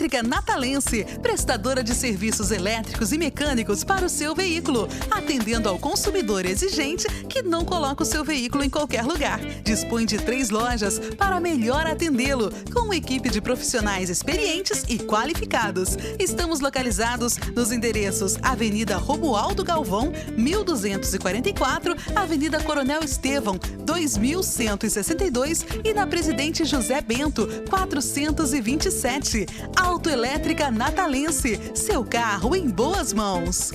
Autoelétrica Natalense, prestadora de serviços elétricos e mecânicos para o seu veículo, atendendo ao consumidor exigente que não coloca o seu veículo em qualquer lugar. Dispõe de 3 lojas para melhor atendê-lo, com uma equipe de profissionais experientes e qualificados. Estamos localizados nos endereços Avenida Romualdo Galvão, 1244, Avenida Coronel Estevão, 2162 e na Presidente José Bento, 427. Autoelétrica Natalense, seu carro em boas mãos.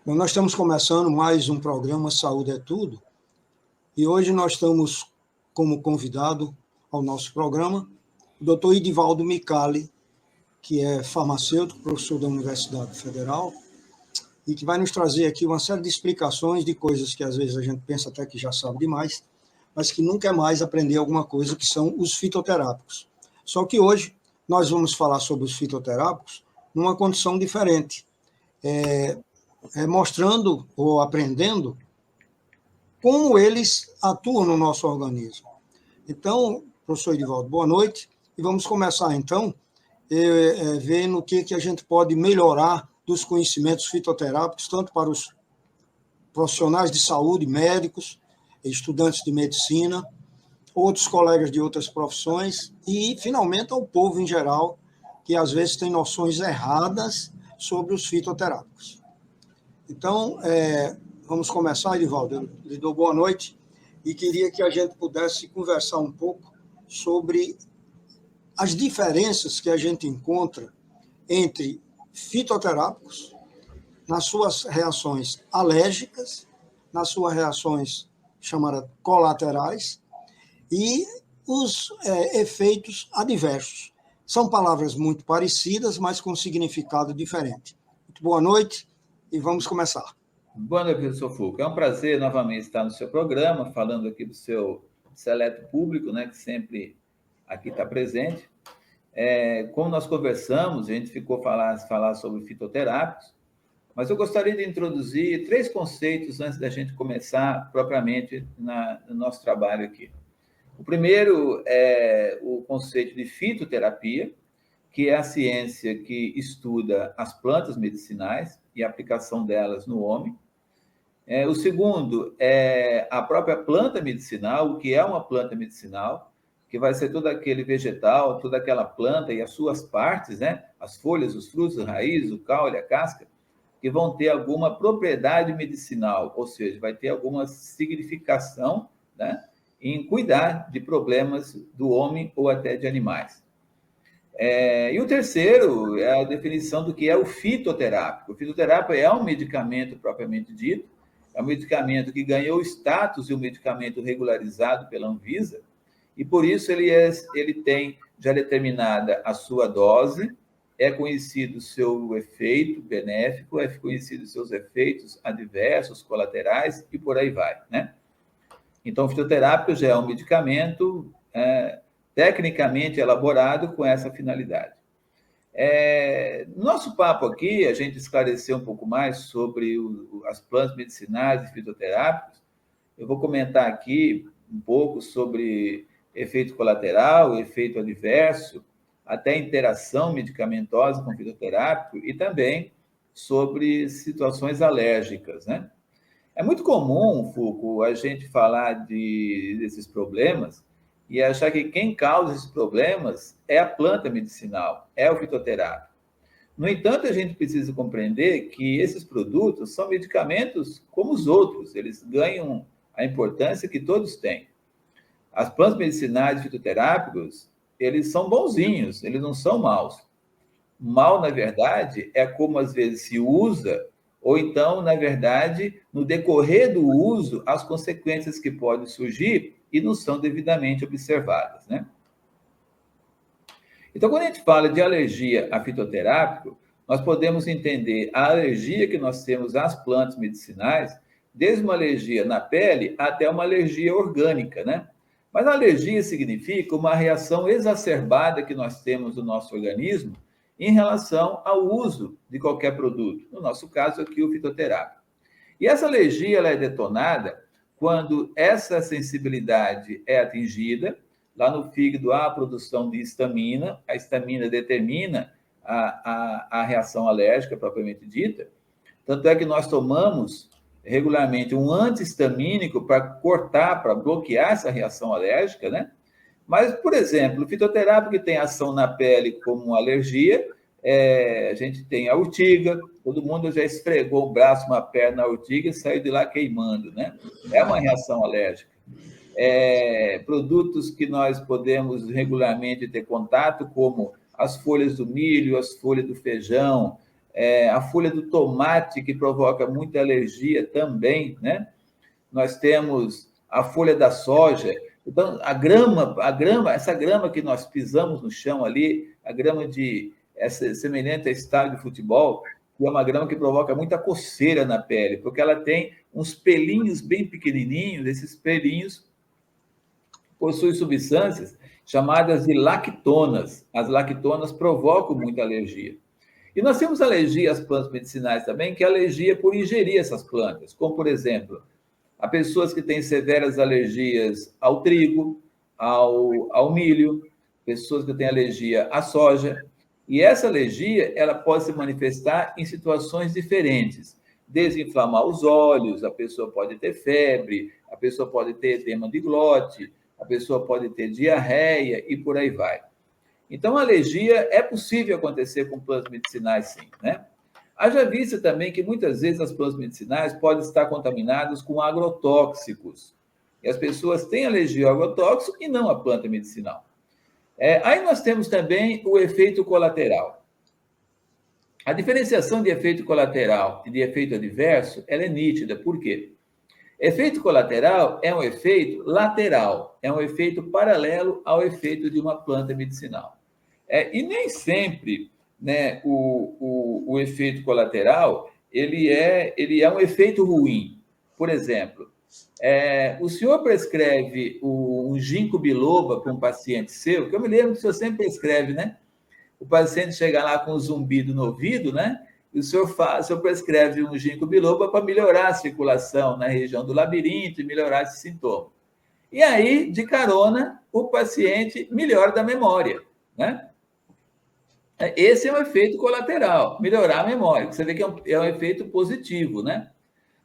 Bom, nós estamos começando mais um programa Saúde é Tudo, e hoje nós estamos como convidado ao nosso programa o Dr. Edivaldo Micali, que é farmacêutico, professor da Universidade Federal, e que vai nos trazer aqui uma série de explicações de coisas que às vezes a gente pensa até que já sabe demais, mas que nunca é mais aprender alguma coisa, que são os fitoterápicos. Só que hoje nós vamos falar sobre os fitoterápicos numa condição diferente, mostrando ou aprendendo como eles atuam no nosso organismo. Então, professor Edivaldo, boa noite, e vamos começar, então, vendo o que a gente pode melhorar dos conhecimentos fitoterápicos, tanto para os profissionais de saúde, médicos, estudantes de medicina, outros colegas de outras profissões e, finalmente, ao povo em geral, que às vezes tem noções erradas sobre os fitoterápicos. Então, vamos começar, Edivaldo. Eu lhe dou boa noite e queria que a gente pudesse conversar um pouco sobre as diferenças que a gente encontra entre fitoterápicos nas suas reações alérgicas, nas suas reações chamadas colaterais e os efeitos adversos. São palavras muito parecidas, mas com significado diferente. Muito boa noite. E vamos começar. Boa noite, professor Foucault. É um prazer novamente estar no seu programa, falando aqui do seu seleto público, né, que sempre aqui está presente. Como nós conversamos, a gente ficou falar sobre fitoterápicos, mas eu gostaria de introduzir 3 conceitos antes da gente começar propriamente no nosso trabalho aqui. O primeiro é o conceito de fitoterapia, que é a ciência que estuda as plantas medicinais e a aplicação delas no homem. O segundo é a própria planta medicinal, o que é uma planta medicinal, que vai ser todo aquele vegetal, toda aquela planta e as suas partes, né? As folhas, os frutos, a raiz, o caule, a casca, que vão ter alguma propriedade medicinal, ou seja, vai ter alguma significação, né, em cuidar de problemas do homem ou até de animais. E o terceiro é a definição do que é o fitoterápico. O fitoterápico é um medicamento propriamente dito, é um medicamento que ganhou status de um medicamento regularizado pela Anvisa, e por isso ele tem já determinada a sua dose, é conhecido o seu efeito benéfico, é conhecido os seus efeitos adversos, colaterais, e por aí vai, né? Então, o fitoterápico já é um medicamento tecnicamente elaborado com essa finalidade. Nosso papo aqui, a gente esclareceu um pouco mais sobre as plantas medicinais e fitoterápicos. Eu vou comentar aqui um pouco sobre efeito colateral, efeito adverso, até interação medicamentosa com fitoterápico e também sobre situações alérgicas, né? É muito comum, Foucault, a gente falar desses problemas e achar que quem causa esses problemas é a planta medicinal, é o fitoterápico. No entanto, a gente precisa compreender que esses produtos são medicamentos como os outros, eles ganham a importância que todos têm. As plantas medicinais e fitoterápicos, eles são bonzinhos, eles não são maus. Mal, na verdade, é como às vezes se usa, ou então, na verdade, no decorrer do uso, as consequências que podem surgir e não são devidamente observadas, né? Então, quando a gente fala de alergia a fitoterápico, nós podemos entender a alergia que nós temos às plantas medicinais, desde uma alergia na pele até uma alergia orgânica, né? Mas a alergia significa uma reação exacerbada que nós temos no nosso organismo em relação ao uso de qualquer produto, no nosso caso aqui o fitoterápico. E essa alergia ela é detonada quando essa sensibilidade é atingida. Lá no fígado há a produção de histamina, a histamina determina a reação alérgica propriamente dita. Tanto é que nós tomamos regularmente um antihistamínico para cortar, para bloquear essa reação alérgica, né? Mas, por exemplo, o fitoterápico que tem ação na pele como alergia, a gente tem a urtiga, todo mundo já esfregou o braço, uma perna na urtiga e saiu de lá queimando, né? É uma reação alérgica. Produtos que nós podemos regularmente ter contato, como as folhas do milho, as folhas do feijão, a folha do tomate, que provoca muita alergia também, né? Nós temos a folha da soja. Então, essa grama que nós pisamos no chão ali, a grama semelhante a estádio de futebol, que é uma grama que provoca muita coceira na pele, porque ela tem uns pelinhos bem pequenininhos, esses pelinhos possuem substâncias chamadas de lactonas. As lactonas provocam muita alergia. E nós temos alergia às plantas medicinais também, que é alergia por ingerir essas plantas, como, por exemplo, há pessoas que têm severas alergias ao trigo, ao milho, pessoas que têm alergia à soja, e essa alergia ela pode se manifestar em situações diferentes. Desinflamar os olhos, a pessoa pode ter febre, a pessoa pode ter edema de glote, a pessoa pode ter diarreia e por aí vai. Então, a alergia é possível acontecer com plantas medicinais, sim, né? Haja vista também que muitas vezes as plantas medicinais podem estar contaminadas com agrotóxicos. E as pessoas têm alergia ao agrotóxico e não à planta medicinal. Aí nós temos também o efeito colateral. A diferenciação de efeito colateral e de efeito adverso, ela é nítida. Por quê? Efeito colateral é um efeito lateral, é um efeito paralelo ao efeito de uma planta medicinal. E nem sempre, né, o efeito colateral ele é um efeito ruim. Por exemplo, o senhor prescreve um ginkgo biloba para um paciente seu, que eu me lembro que o senhor sempre prescreve, né? O paciente chega lá com um zumbido no ouvido, né? E o senhor prescreve um ginkgo biloba para melhorar a circulação na região do labirinto e melhorar esse sintoma. E aí, de carona, o paciente melhora da memória, né? Esse é um efeito colateral, melhorar a memória. Você vê que é um efeito positivo, né?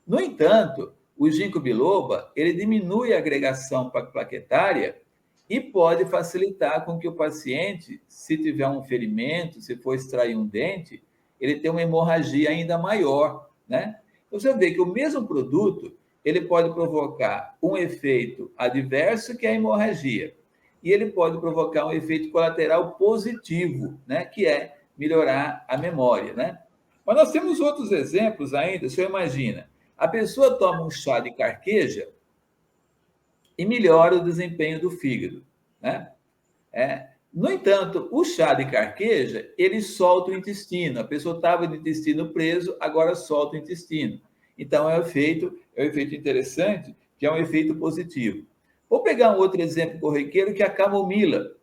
No entanto, o ginkgo biloba, ele diminui a agregação plaquetária e pode facilitar com que o paciente, se tiver um ferimento, se for extrair um dente, ele tem uma hemorragia ainda maior, né? Então, você vê que o mesmo produto, ele pode provocar um efeito adverso, que é a hemorragia, e ele pode provocar um efeito colateral positivo, né? Que é melhorar a memória, né? Mas nós temos outros exemplos ainda. O senhor imagina, a pessoa toma um chá de carqueja e melhora o desempenho do fígado, né? No entanto, o chá de carqueja, ele solta o intestino. A pessoa estava de intestino preso, agora solta o intestino. Então, é um efeito interessante, que é um efeito positivo. Vou pegar um outro exemplo corriqueiro, que é a camomila.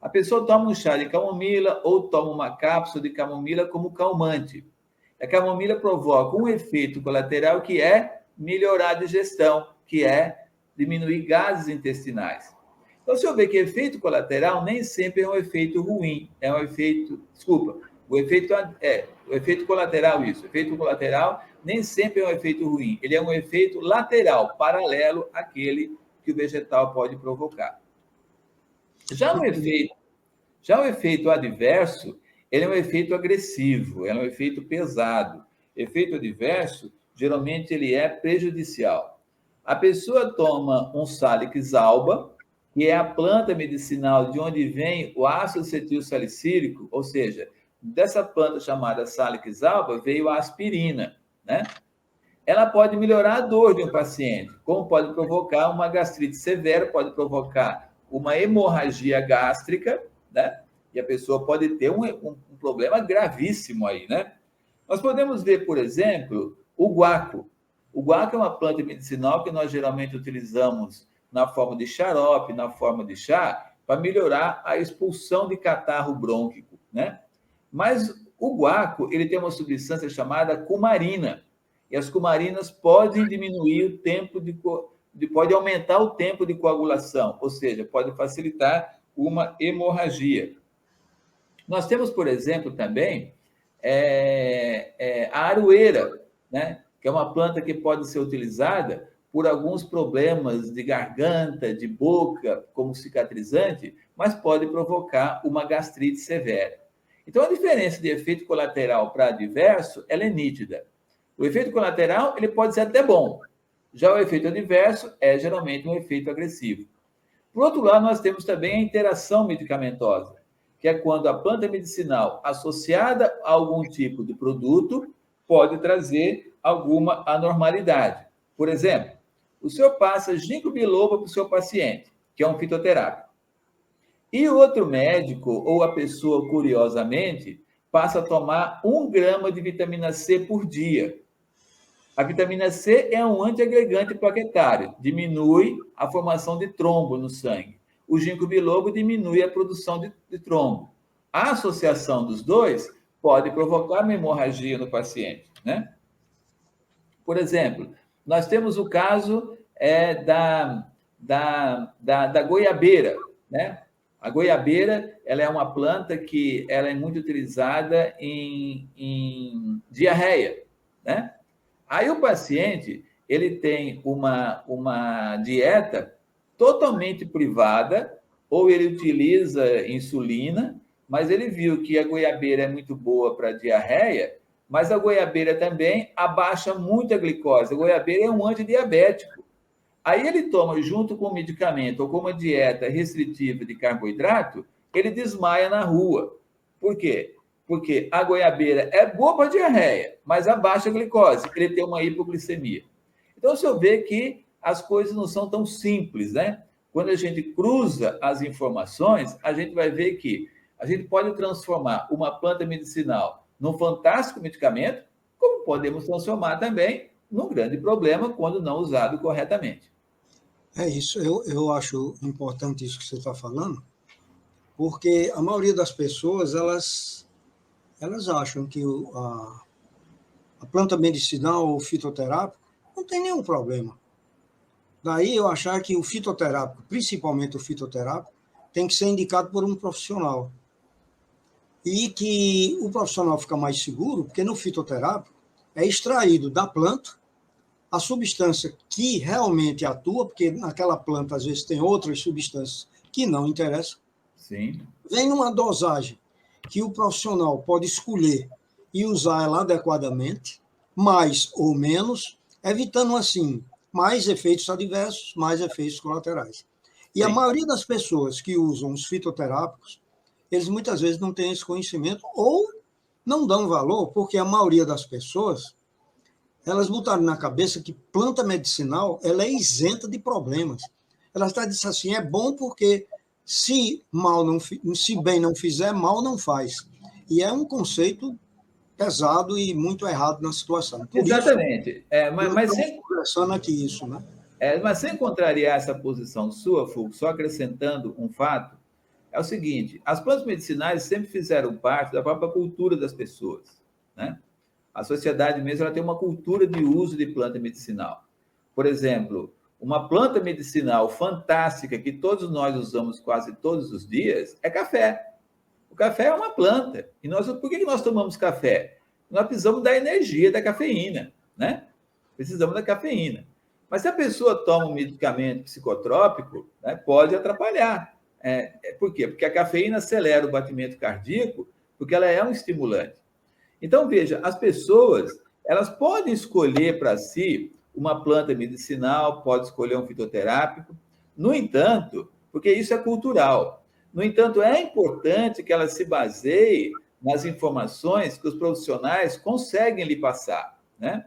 A pessoa toma um chá de camomila ou toma uma cápsula de camomila como calmante. A camomila provoca um efeito colateral que é melhorar a digestão, que é diminuir gases intestinais. Então, se eu ver que efeito colateral nem sempre é um efeito ruim, é um efeito... Desculpa, o efeito colateral, isso. O efeito colateral nem sempre é um efeito ruim, ele é um efeito lateral, paralelo àquele que o vegetal pode provocar. Já o efeito adverso, ele é um efeito agressivo, é um efeito pesado. Efeito adverso, geralmente, ele é prejudicial. A pessoa toma um Salix alba, que é a planta medicinal de onde vem o ácido acetilsalicílico, ou seja, dessa planta chamada Salix alba veio a aspirina, né? Ela pode melhorar a dor de um paciente, como pode provocar uma gastrite severa, pode provocar uma hemorragia gástrica, né? E a pessoa pode ter um problema gravíssimo aí, né? Nós podemos ver, por exemplo, o guaco. O guaco é uma planta medicinal que nós geralmente utilizamos na forma de xarope, na forma de chá, para melhorar a expulsão de catarro brônquico, né? Mas o guaco, ele tem uma substância chamada cumarina, e as cumarinas podem diminuir o tempo pode aumentar o tempo de coagulação, ou seja, pode facilitar uma hemorragia. Nós temos, por exemplo, também a aroeira, né? Que é uma planta que pode ser utilizada por alguns problemas de garganta, de boca, como cicatrizante, mas pode provocar uma gastrite severa. Então, a diferença de efeito colateral para adverso, ela é nítida. O efeito colateral, ele pode ser até bom. Já o efeito adverso é geralmente um efeito agressivo. Por outro lado, nós temos também a interação medicamentosa, que é quando a planta medicinal associada a algum tipo de produto pode trazer alguma anormalidade. Por exemplo, o senhor passa ginkgo biloba para o seu paciente, que é um fitoterápico. E o outro médico, ou a pessoa, curiosamente, passa a tomar 1 grama de vitamina C por dia. A vitamina C é um antiagregante plaquetário, diminui a formação de trombo no sangue. O ginkgo biloba diminui a produção de trombo. A associação dos dois pode provocar uma hemorragia no paciente, né? Por exemplo, nós temos o caso da goiabeira, né? A goiabeira, ela é uma planta que ela é muito utilizada em diarreia, né? Aí o paciente, ele tem uma dieta totalmente privada, ou ele utiliza insulina, mas ele viu que a goiabeira é muito boa para diarreia, mas a goiabeira também abaixa muito a glicose. A goiabeira é um antidiabético. Aí ele toma, junto com o medicamento ou com uma dieta restritiva de carboidrato, ele desmaia na rua. Por quê? Porque a goiabeira é boa para diarreia, mas abaixa a glicose, ele tem uma hipoglicemia. Então, o senhor vê que as coisas não são tão simples, né? Quando a gente cruza as informações, a gente vai ver que a gente pode transformar uma planta medicinal num fantástico medicamento, como podemos transformar também num grande problema quando não usado corretamente. É isso, eu acho importante isso que você está falando, porque a maioria das pessoas, elas acham que a planta medicinal ou fitoterápico não tem nenhum problema. Daí eu achar que o fitoterápico, principalmente o fitoterápico, tem que ser indicado por um profissional. E que o profissional fica mais seguro, porque no fitoterápico é extraído da planta a substância que realmente atua, porque naquela planta às vezes tem outras substâncias que não interessam. Sim. Vem numa dosagem que o profissional pode escolher e usar ela adequadamente, mais ou menos, evitando assim mais efeitos adversos, mais efeitos colaterais. E a maioria das pessoas que usam os fitoterápicos, eles muitas vezes não têm esse conhecimento ou não dão valor, porque a maioria das pessoas, elas botaram na cabeça que planta medicinal ela é isenta de problemas. Ela está dizendo assim, é bom porque se bem não fizer, mal não faz. E é um conceito pesado e muito errado na situação. Por exatamente. Isso, mas conversando aqui isso, né? Mas sem contrariar essa posição sua, Fulvio, só acrescentando um fato, é o seguinte, as plantas medicinais sempre fizeram parte da própria cultura das pessoas, né? A sociedade mesmo ela tem uma cultura de uso de planta medicinal. Por exemplo, uma planta medicinal fantástica que todos nós usamos quase todos os dias é café. O café é uma planta. E por que nós tomamos café? Nós precisamos da energia da cafeína, né? Precisamos da cafeína. Mas se a pessoa toma um medicamento psicotrópico, né, pode atrapalhar. Por quê? Porque a cafeína acelera o batimento cardíaco, porque ela é um estimulante. Então, veja, as pessoas, elas podem escolher para si uma planta medicinal, pode escolher um fitoterápico, no entanto, porque isso é cultural. No entanto, é importante que ela se baseie nas informações que os profissionais conseguem lhe passar, né?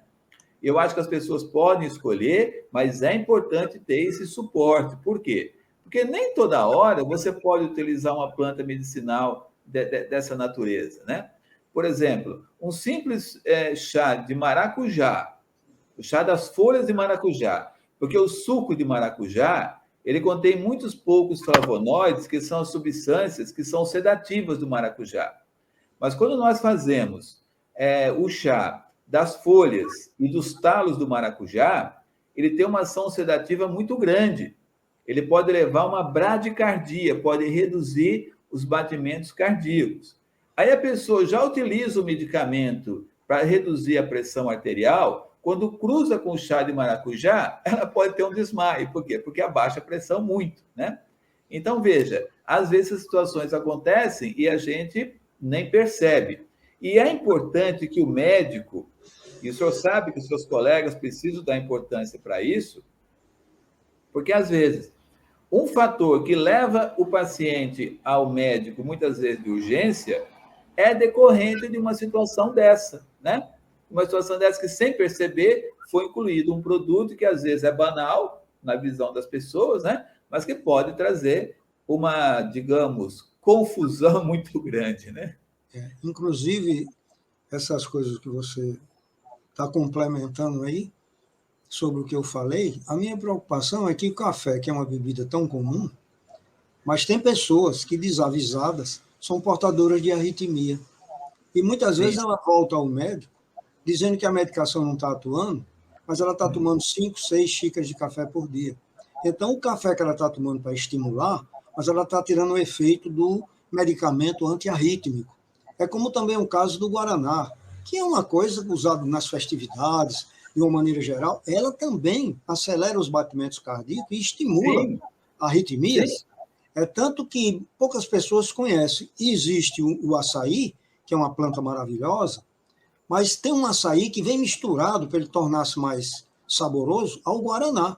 Eu acho que as pessoas podem escolher, mas é importante ter esse suporte. Por quê? Porque nem toda hora você pode utilizar uma planta medicinal dessa natureza, né? Por exemplo, um simples chá de maracujá, o chá das folhas de maracujá, porque o suco de maracujá, ele contém muitos poucos flavonoides, que são as substâncias que são sedativas do maracujá. Mas quando nós fazemos o chá das folhas e dos talos do maracujá, ele tem uma ação sedativa muito grande. Ele pode levar a uma bradicardia, pode reduzir os batimentos cardíacos. Aí a pessoa já utiliza o medicamento para reduzir a pressão arterial, quando cruza com o chá de maracujá, ela pode ter um desmaio. Por quê? Porque abaixa a pressão muito, né? Então, veja, às vezes as situações acontecem e a gente nem percebe. E é importante que o médico, e o senhor sabe que os seus colegas precisam dar importância para isso, porque, às vezes, um fator que leva o paciente ao médico, muitas vezes de urgência, é decorrente de uma situação dessa, né? Uma situação dessa que, sem perceber, foi incluído um produto que, às vezes, é banal na visão das pessoas, né? Mas que pode trazer uma, digamos, confusão muito grande, né? Inclusive, essas coisas que você está complementando aí, sobre o que eu falei, a minha preocupação é que o café, que é uma bebida tão comum, mas tem pessoas que, desavisadas, são portadoras de arritmia. E muitas vezes ela volta ao médico dizendo que a medicação não está atuando, mas ela está tomando 5, 6 xícaras de café por dia. Então, o café que ela está tomando para estimular, mas ela está tirando o efeito do medicamento antiarrítmico. É como também o caso do Guaraná, que é uma coisa usada nas festividades, de uma maneira geral, ela também acelera os batimentos cardíacos e estimula arritmias. Sim. É tanto que poucas pessoas conhecem. E existe o açaí, que é uma planta maravilhosa, mas tem um açaí que vem misturado, para ele tornar-se mais saboroso, ao Guaraná.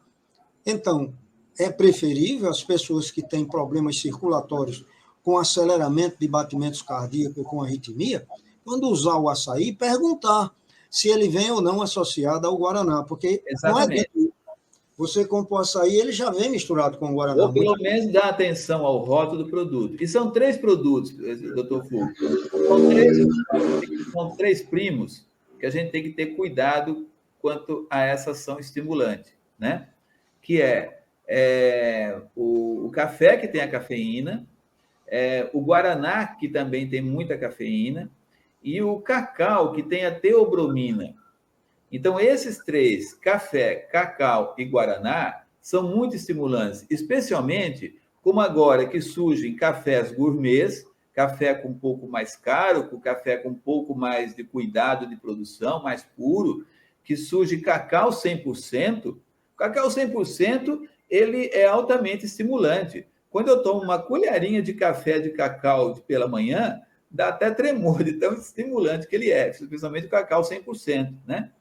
Então, é preferível as pessoas que têm problemas circulatórios com aceleramento de batimentos cardíacos com arritmia, quando usar o açaí, perguntar se ele vem ou não associado ao Guaraná, porque exatamente. Não é você compra o açaí, ele já vem misturado com o Guaraná. Ou pelo menos dá atenção ao rótulo do produto. E são 3 produtos, doutor Fulvio. São 3 primos que a gente tem que ter cuidado quanto a essa ação estimulante, né? Que o café, que tem a cafeína, o Guaraná, que também tem muita cafeína, e o cacau, que tem a teobromina. Então, esses 3, café, cacau e guaraná, são muito estimulantes, especialmente como agora que surgem cafés gourmets, café com um pouco mais caro, com café com um pouco mais de cuidado de produção, mais puro, que surge cacau 100%. O cacau 100%, ele é altamente estimulante. Quando eu tomo uma colherinha de café de cacau pela manhã, dá até tremor de tão estimulante que ele é, especialmente o cacau 100%, né?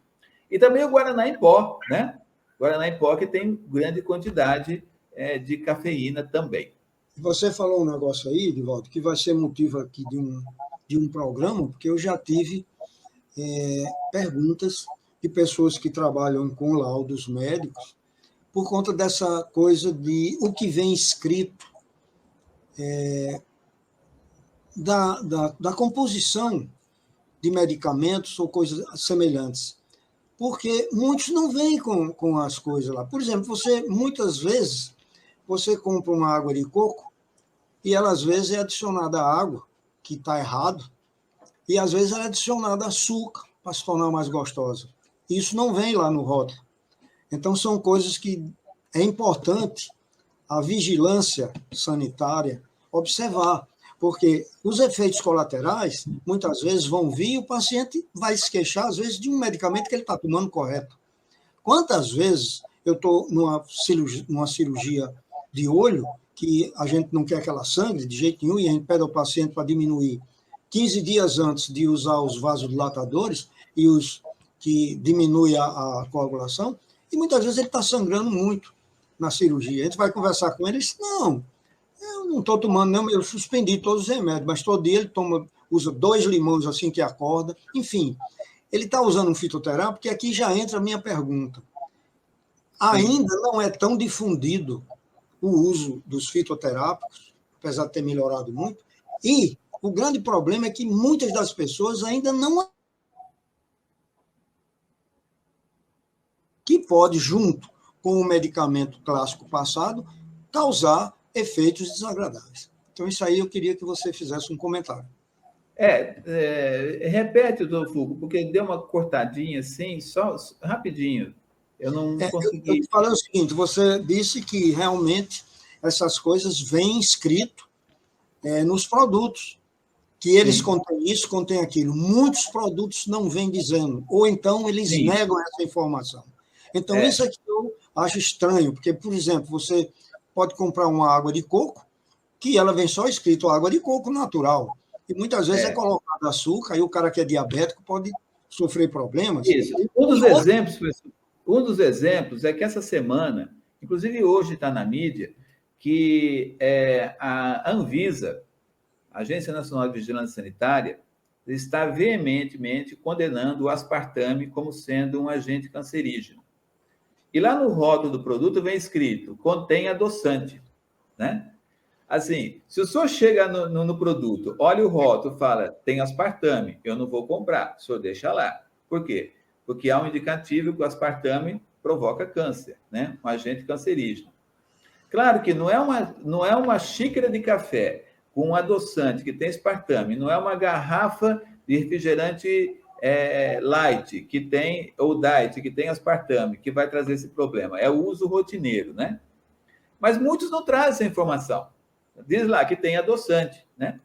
E também o Guaraná em pó, né? Guaraná em pó que tem grande quantidade de cafeína também. Você falou um negócio aí, Edivaldo, que vai ser motivo aqui de um programa, porque eu já tive perguntas de pessoas que trabalham com laudos médicos por conta dessa coisa de o que vem escrito da composição de medicamentos ou coisas semelhantes. Porque muitos não vêm com as coisas lá. Por exemplo, muitas vezes, você compra uma água de coco e ela, às vezes, é adicionada água, que está errado, e, às vezes, ela é adicionada açúcar para se tornar mais gostosa. Isso não vem lá no rótulo. Então, são coisas que é importante a vigilância sanitária observar, porque os efeitos colaterais, muitas vezes, vão vir e o paciente vai se queixar, às vezes, de um medicamento que ele está tomando correto. Quantas vezes eu estou numa cirurgia de olho, que a gente não quer que ela sangre de jeito nenhum, e a gente pede ao paciente para diminuir 15 dias antes de usar os vasodilatadores e os que diminui a coagulação, e muitas vezes ele está sangrando muito na cirurgia. A gente vai conversar com ele e diz, não, eu não estou tomando, não, eu suspendi todos os remédios, mas todo dia ele usa 2 limões assim que acorda. Enfim, ele está usando um fitoterápico, porque aqui já entra a minha pergunta. Ainda não é tão difundido o uso dos fitoterápicos, apesar de ter melhorado muito, e o grande problema é que muitas das pessoas ainda não... que pode, junto com o medicamento clássico passado, causar efeitos desagradáveis. Então, isso aí eu queria que você fizesse um comentário. Repete, doutor Fulco, porque deu uma cortadinha assim, só rapidinho. Eu não consegui... Eu te falei o seguinte, você disse que realmente essas coisas vêm escrito nos produtos, que eles contêm isso, contêm aquilo. Muitos produtos não vêm dizendo, ou então eles negam essa informação. Então, isso aqui eu acho estranho, porque, por exemplo, você pode comprar uma água de coco, que ela vem só escrito água de coco natural, e muitas vezes é colocado açúcar, e o cara que é diabético pode sofrer problemas. Isso. Um dos exemplos é que essa semana, inclusive hoje está na mídia, que a Anvisa, a Agência Nacional de Vigilância Sanitária, está veementemente condenando o aspartame como sendo um agente cancerígeno. E lá no rótulo do produto vem escrito, contém adoçante, né? Assim, se o senhor chega no produto, olha o rótulo, fala, tem aspartame, eu não vou comprar, o senhor deixa lá. Por quê? Porque há um indicativo que o aspartame provoca câncer, né? Um agente cancerígeno. Claro que não é uma xícara de café com um adoçante que tem aspartame, não é uma garrafa de refrigerante light que tem, ou diet, que tem aspartame, que vai trazer esse problema. É o uso rotineiro, né? Mas muitos não trazem essa informação. Diz lá que tem adoçante, né?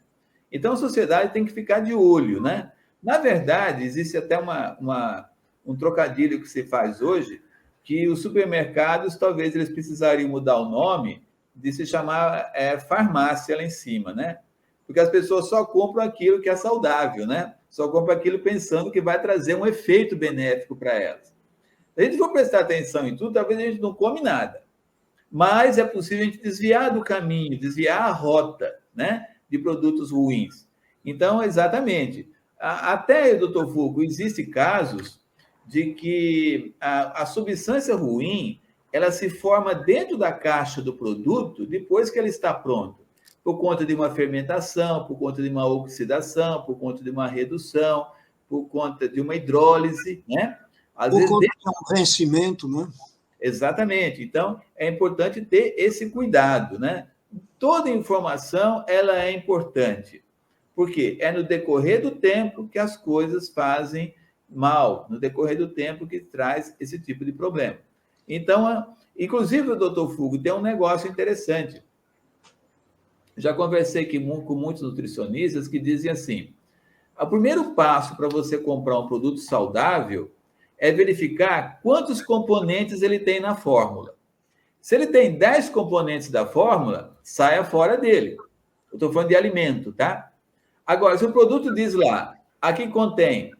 Então, a sociedade tem que ficar de olho, né? Na verdade, existe até um trocadilho que se faz hoje, que os supermercados, talvez eles precisariam mudar o nome de se chamar farmácia lá em cima, né? Porque as pessoas só compram aquilo que é saudável, né? Só compram aquilo pensando que vai trazer um efeito benéfico para elas. Se a gente for prestar atenção em tudo, talvez a gente não come nada. Mas é possível a gente desviar do caminho, desviar a rota, né, de produtos ruins. Então, exatamente. Até, doutor Fulco, existem casos de que a substância ruim ela se forma dentro da caixa do produto depois que ele está pronto, por conta de uma fermentação, por conta de uma oxidação, por conta de uma redução, por conta de uma hidrólise, né? Às vezes, conta de um vencimento, né? Exatamente. Então, é importante ter esse cuidado, né? Toda informação, ela é importante, porque é no decorrer do tempo que as coisas fazem mal, no decorrer do tempo que traz esse tipo de problema. Então, inclusive, o doutor Fulco tem um negócio interessante. Já conversei aqui com muitos nutricionistas que dizem assim, o primeiro passo para você comprar um produto saudável é verificar quantos componentes ele tem na fórmula. Se ele tem 10 componentes da fórmula, saia fora dele. Eu estou falando de alimento, tá? Agora, se o produto diz lá, aqui contém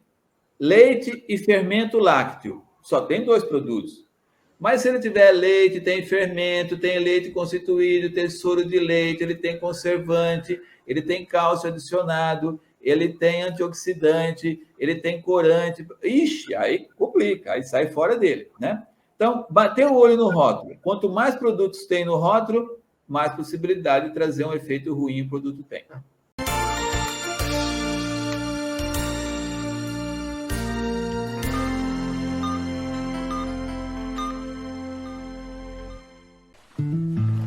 leite e fermento lácteo, só tem 2 produtos. Mas se ele tiver leite, tem fermento, tem leite constituído, tem soro de leite, ele tem conservante, ele tem cálcio adicionado, ele tem antioxidante, ele tem corante. Ixi, aí complica, aí sai fora dele, né? Então, bater o olho no rótulo. Quanto mais produtos tem no rótulo, mais possibilidade de trazer um efeito ruim o produto tem.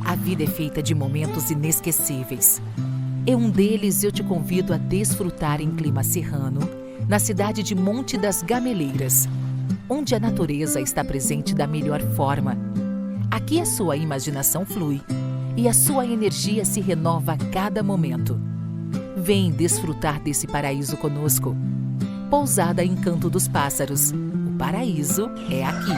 A vida é feita de momentos inesquecíveis. Em um deles, eu te convido a desfrutar em clima serrano, na cidade de Monte das Gameleiras, onde a natureza está presente da melhor forma. Aqui a sua imaginação flui e a sua energia se renova a cada momento. Vem desfrutar desse paraíso conosco. Pousada Encanto dos Pássaros. O paraíso é aqui.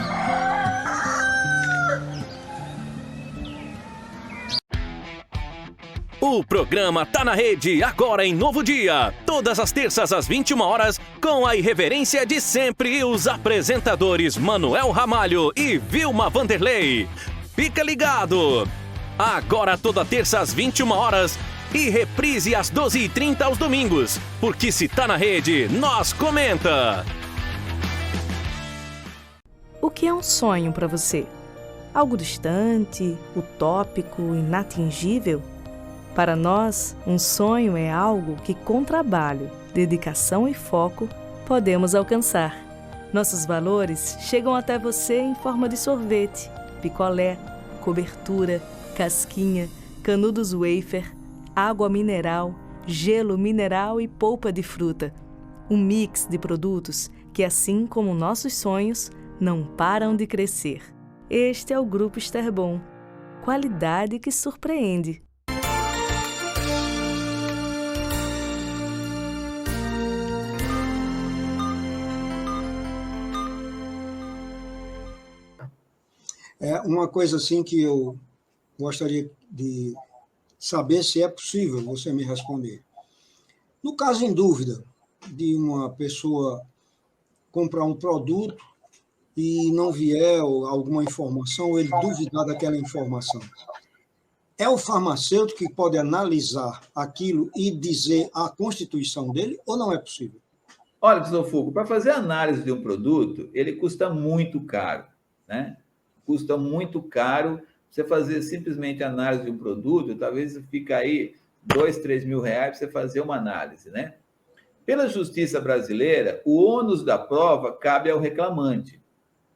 O programa Tá na Rede, agora em novo dia. Todas as terças às 21 horas, com a irreverência de sempre, os apresentadores Manuel Ramalho e Vilma Vanderlei. Fica ligado! Agora toda terça às 21 horas e reprise às 12h30 aos domingos. Porque se tá na rede, nós comenta! O que é um sonho para você? Algo distante, utópico, inatingível? Para nós, um sonho é algo que, com trabalho, dedicação e foco, podemos alcançar. Nossos valores chegam até você em forma de sorvete, picolé, cobertura, casquinha, canudos wafer, água mineral, gelo mineral e polpa de fruta. Um mix de produtos que, assim como nossos sonhos, não param de crescer. Este é o Grupo Esterbon. Qualidade que surpreende. É uma coisa assim que eu gostaria de saber se é possível você me responder. No caso em dúvida de uma pessoa comprar um produto e não vier alguma informação, ou ele duvidar daquela informação, é o farmacêutico que pode analisar aquilo e dizer a constituição dele, ou não é possível? Olha, professor Fulco, para fazer análise de um produto, ele custa muito caro, né? Custa muito caro. Você fazer simplesmente análise de um produto, talvez fique aí R$2, R$3 mil para você fazer uma análise, né? Pela justiça brasileira, o ônus da prova cabe ao reclamante,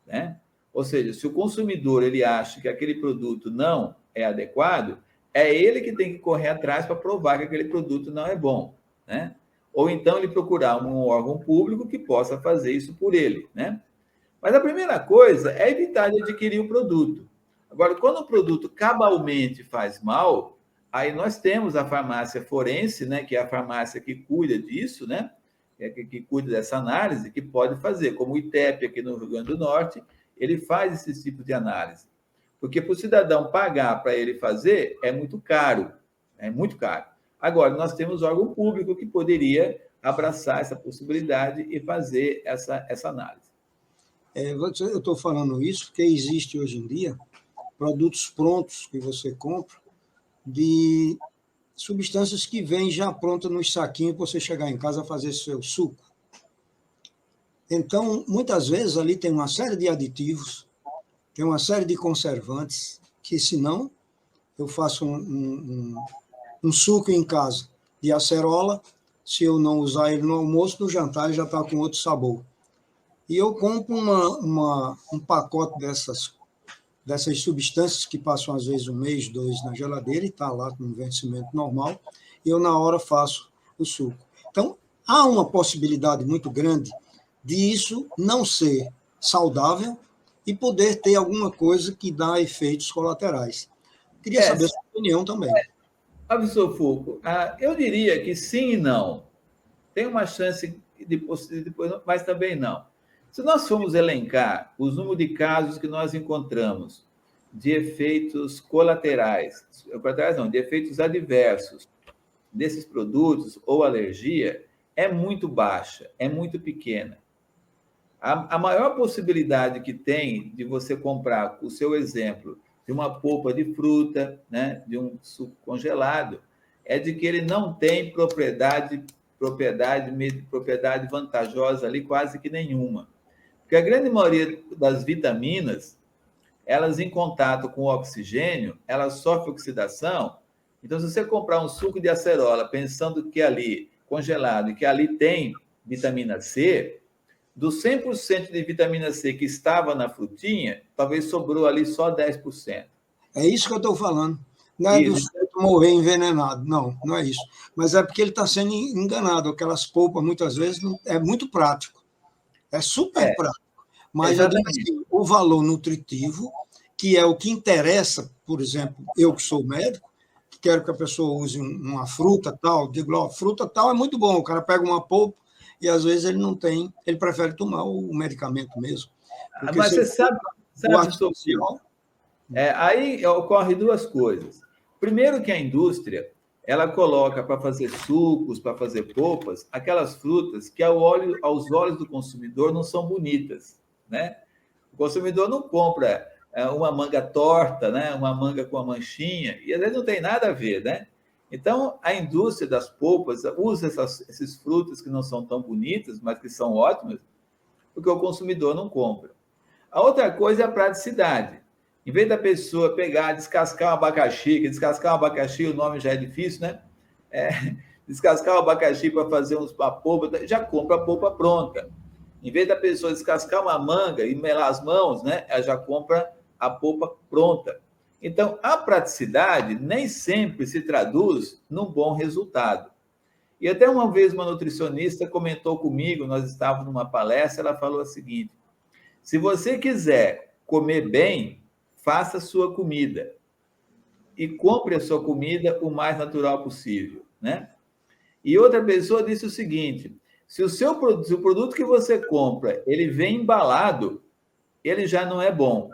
né? Ou seja, se o consumidor ele acha que aquele produto não é adequado, é ele que tem que correr atrás para provar que aquele produto não é bom, né? Ou então ele procurar um órgão público que possa fazer isso por ele, né? Mas a primeira coisa é evitar de adquirir o produto. Agora, quando o produto cabalmente faz mal, aí nós temos a farmácia forense, né, que é a farmácia que cuida disso, né, que cuida dessa análise, que pode fazer, como o ITEP aqui no Rio Grande do Norte, ele faz esse tipo de análise. Porque para o cidadão pagar para ele fazer é muito caro, é muito caro. Agora, nós temos órgão público que poderia abraçar essa possibilidade e fazer essa análise. Eu estou falando isso porque existe hoje em dia produtos prontos que você compra de substâncias que vêm já prontas nos saquinhos para você chegar em casa e fazer seu suco. Então, muitas vezes ali tem uma série de aditivos, tem uma série de conservantes, que senão eu faço um suco em casa de acerola, se eu não usar ele no almoço, no jantar ele já está com outro sabor. E eu compro um pacote dessas substâncias que passam, às vezes, 1 mês, 2 na geladeira e está lá com um vencimento normal, e eu, na hora, faço o suco. Então, há uma possibilidade muito grande de isso não ser saudável e poder ter alguma coisa que dá efeitos colaterais. Queria saber a sua opinião também. Professor Fulco, eu diria que sim e não. Tem uma chance depois, mas também não. Se nós formos elencar os números de casos que nós encontramos de efeitos colaterais não, de efeitos adversos desses produtos ou alergia, é muito baixa, é muito pequena. A maior possibilidade que tem de você comprar, o seu exemplo, de uma polpa de fruta, né, de um suco congelado, é de que ele não tem propriedade vantajosa ali quase que nenhuma. Porque a grande maioria das vitaminas, elas em contato com o oxigênio, elas sofrem oxidação. Então, se você comprar um suco de acerola pensando que ali, congelado, e que ali tem vitamina C, do 100% de vitamina C que estava na frutinha, talvez sobrou ali só 10%. É isso que eu estou falando. Não é do sujeito morrer envenenado, não é isso. Mas é porque ele está sendo enganado. Aquelas polpas, muitas vezes, é muito prático. É super prático. Mas eu digo assim, o valor nutritivo, que é o que interessa, por exemplo, eu que sou médico, que quero que a pessoa use uma fruta tal, digo, ó, fruta tal é muito bom, o cara pega uma polpa e às vezes ele não tem, ele prefere tomar o medicamento mesmo. Mas você sabe artificial, aí ocorre duas coisas. Primeiro que a indústria, ela coloca para fazer sucos, para fazer polpas, aquelas frutas que aos olhos do consumidor não são bonitas, né? O consumidor não compra uma manga torta, né? Uma manga com uma manchinha, e às vezes não tem nada a ver, né? Então, a indústria das polpas usa esses frutos que não são tão bonitas, mas que são ótimas, porque o consumidor não compra. A outra coisa é a praticidade. Em vez da pessoa pegar, descascar um abacaxi, que descascar um abacaxi, o nome já é difícil, né? Descascar o abacaxi para fazer uma polpa, já compra a polpa pronta. Em vez da pessoa descascar uma manga e melar as mãos, né? Ela já compra a polpa pronta. Então, a praticidade nem sempre se traduz num bom resultado. E até uma vez uma nutricionista comentou comigo, nós estávamos numa palestra, ela falou o seguinte: se você quiser comer bem, faça a sua comida e compre a sua comida o mais natural possível, né? E outra pessoa disse o seguinte: se o produto que você compra, ele vem embalado, ele já não é bom.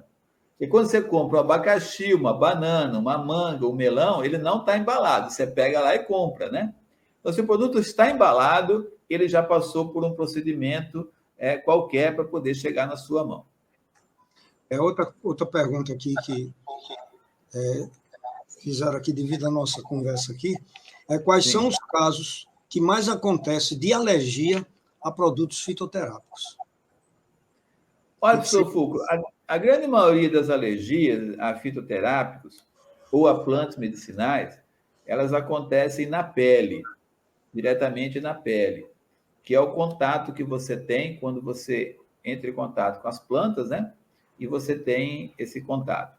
E quando você compra um abacaxi, uma banana, uma manga, um melão, ele não está embalado. Você pega lá e compra, né? Então, se o produto está embalado, ele já passou por um procedimento qualquer para poder chegar na sua mão. Outra pergunta aqui que fizeram aqui devido à nossa conversa aqui, quais são os casos que mais acontecem de alergia a produtos fitoterápicos? Olha, professor Fulco, a grande maioria das alergias a fitoterápicos ou a plantas medicinais, elas acontecem na pele, diretamente na pele, que é o contato que você tem quando você entra em contato com as plantas, né? E você tem esse contato.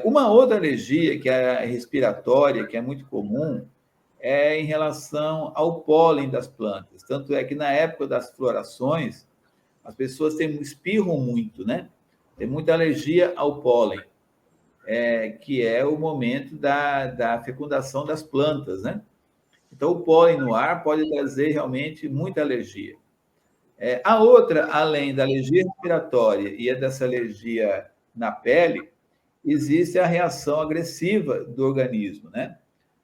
Uma outra alergia, que é respiratória, que é muito comum, é em relação ao pólen das plantas. Tanto é que na época das florações, as pessoas espirram muito, né? Tem muita alergia ao pólen, que é o momento da fecundação das plantas, né? Então, o pólen no ar pode trazer realmente muita alergia. A outra, além da alergia respiratória e dessa alergia na pele, existe a reação agressiva do organismo, né?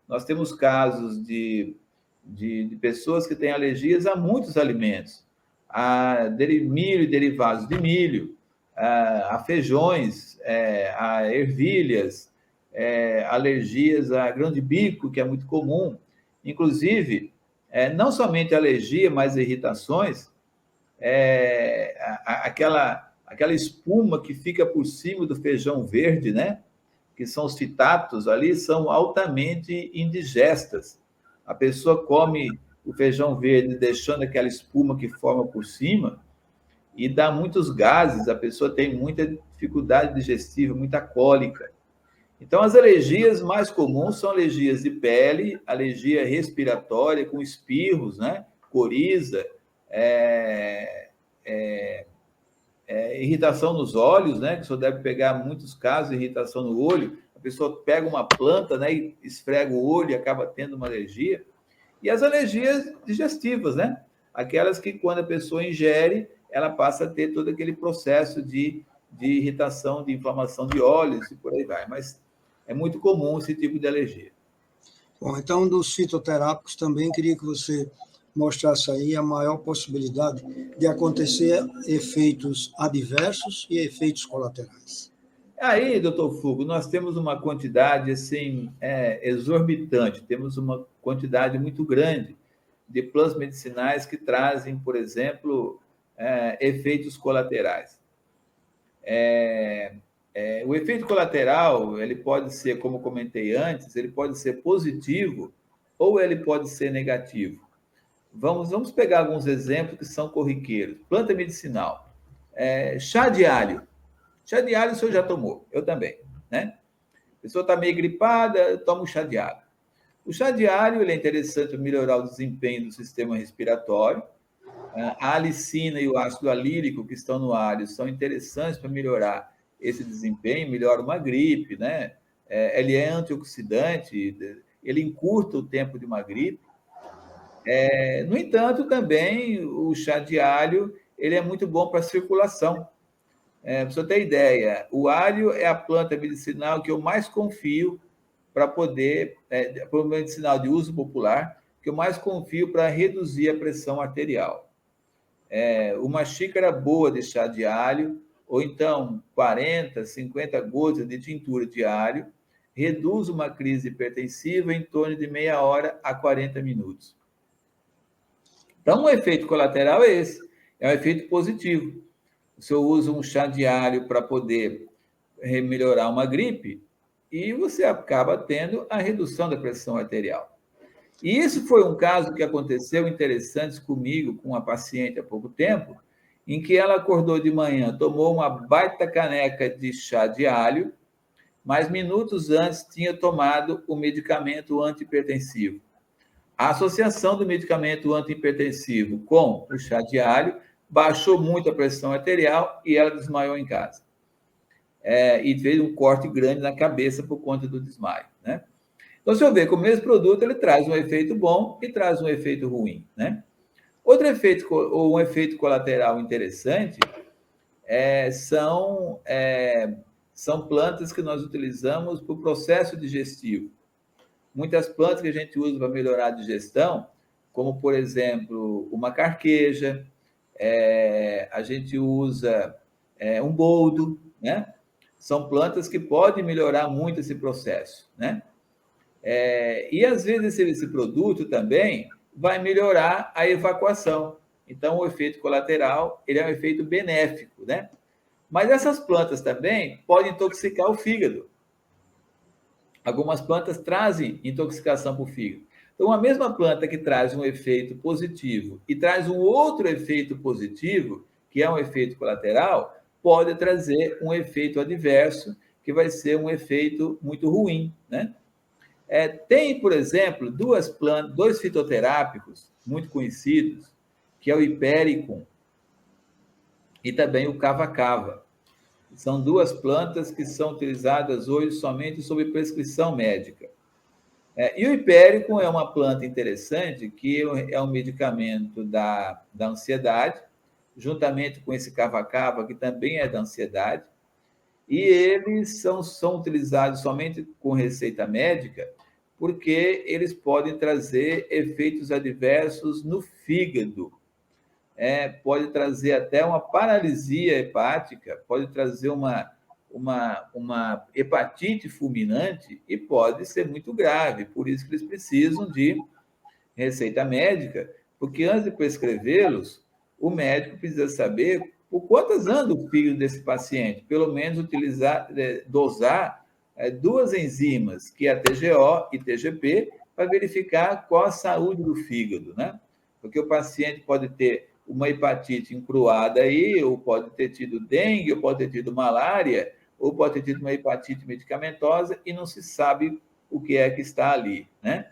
Nós temos casos de pessoas que têm alergias a muitos alimentos, a milho e derivados de milho, a feijões, a ervilhas, alergias a grão de bico, que é muito comum. Inclusive, não somente alergia, mas irritações, aquela espuma que fica por cima do feijão verde, né? Que são os fitatos ali, são altamente indigestas. A pessoa come o feijão verde deixando aquela espuma que forma por cima e dá muitos gases, a pessoa tem muita dificuldade digestiva, muita cólica. Então, as alergias mais comuns são alergias de pele, alergia respiratória com espirros, né? Coriza, irritação nos olhos, né? Que o senhor deve pegar muitos casos de irritação no olho. A pessoa pega uma planta, né? E esfrega o olho e acaba tendo uma alergia. E as alergias digestivas, né? Aquelas que, quando a pessoa ingere, ela passa a ter todo aquele processo de irritação, de inflamação de olhos e por aí vai. Mas é muito comum esse tipo de alergia. Bom, então, dos fitoterápicos também queria que você mostrasse aí a maior possibilidade de acontecer efeitos adversos e efeitos colaterais. Aí, doutor Fulco, nós temos uma quantidade assim, exorbitante, temos uma quantidade muito grande de plantas medicinais que trazem, por exemplo, efeitos colaterais. O efeito colateral, ele pode ser, como comentei antes, ele pode ser positivo ou ele pode ser negativo. Vamos pegar alguns exemplos que são corriqueiros. Planta medicinal. Chá de alho. Chá de alho o senhor já tomou, eu também, né? A pessoa está meio gripada, toma um chá de alho. O chá de alho ele é interessante para melhorar o desempenho do sistema respiratório. A alicina e o ácido alílico que estão no alho são interessantes para melhorar esse desempenho, melhora uma gripe, né? Ele é antioxidante, ele encurta o tempo de uma gripe. No entanto, também o chá de alho ele é muito bom para a circulação. Para você ter ideia, o alho é a planta medicinal que eu mais confio para poder, por medicinal de uso popular, que eu mais confio para reduzir a pressão arterial. Uma xícara boa de chá de alho, ou então 40, 50 gotas de tintura de alho, reduz uma crise hipertensiva em torno de meia hora a 40 minutos. Então, o efeito colateral é esse, é um efeito positivo. Se eu uso um chá de alho para poder melhorar uma gripe, e você acaba tendo a redução da pressão arterial. E isso foi um caso que aconteceu interessante comigo, com uma paciente há pouco tempo, em que ela acordou de manhã, tomou uma baita caneca de chá de alho, mas minutos antes tinha tomado o medicamento antihipertensivo. A associação do medicamento antihipertensivo com o chá de alho baixou muito a pressão arterial e ela desmaiou em casa. E fez um corte grande na cabeça por conta do desmaio, né? Então, se eu ver que o mesmo produto, ele traz um efeito bom e traz um efeito ruim, né? Outro efeito, ou um efeito colateral interessante, são plantas que nós utilizamos para o processo digestivo. Muitas plantas que a gente usa para melhorar a digestão, como, por exemplo, uma carqueja, a gente usa um boldo, né? São plantas que podem melhorar muito esse processo, né? E, às vezes, esse produto também vai melhorar a evacuação. Então, o efeito colateral, ele é um efeito benéfico, né? Mas essas plantas também podem intoxicar o fígado. Algumas plantas trazem intoxicação para o fígado. Então, a mesma planta que traz um efeito positivo e traz um outro efeito positivo, que é um efeito colateral, pode trazer um efeito adverso, que vai ser um efeito muito ruim, né? Tem, por exemplo, dois fitoterápicos muito conhecidos, que é o Hipericum e também o Cava-Cava. São duas plantas que são utilizadas hoje somente sob prescrição médica. E o Hipericum é uma planta interessante, que é um medicamento da ansiedade, juntamente com esse Cava-Cava, que também é da ansiedade, e eles são utilizados somente com receita médica, porque eles podem trazer efeitos adversos no fígado. Pode trazer até uma paralisia hepática, pode trazer uma hepatite fulminante e pode ser muito grave. Por isso que eles precisam de receita médica, porque antes de prescrevê-los, o médico precisa saber por quantas anda o fígado desse paciente, pelo menos dosar duas enzimas, que é a TGO e TGP, para verificar qual a saúde do fígado, né? Porque o paciente pode ter uma hepatite encruada aí, ou pode ter tido dengue, ou pode ter tido malária, ou pode ter tido uma hepatite medicamentosa e não se sabe o que é que está ali, né?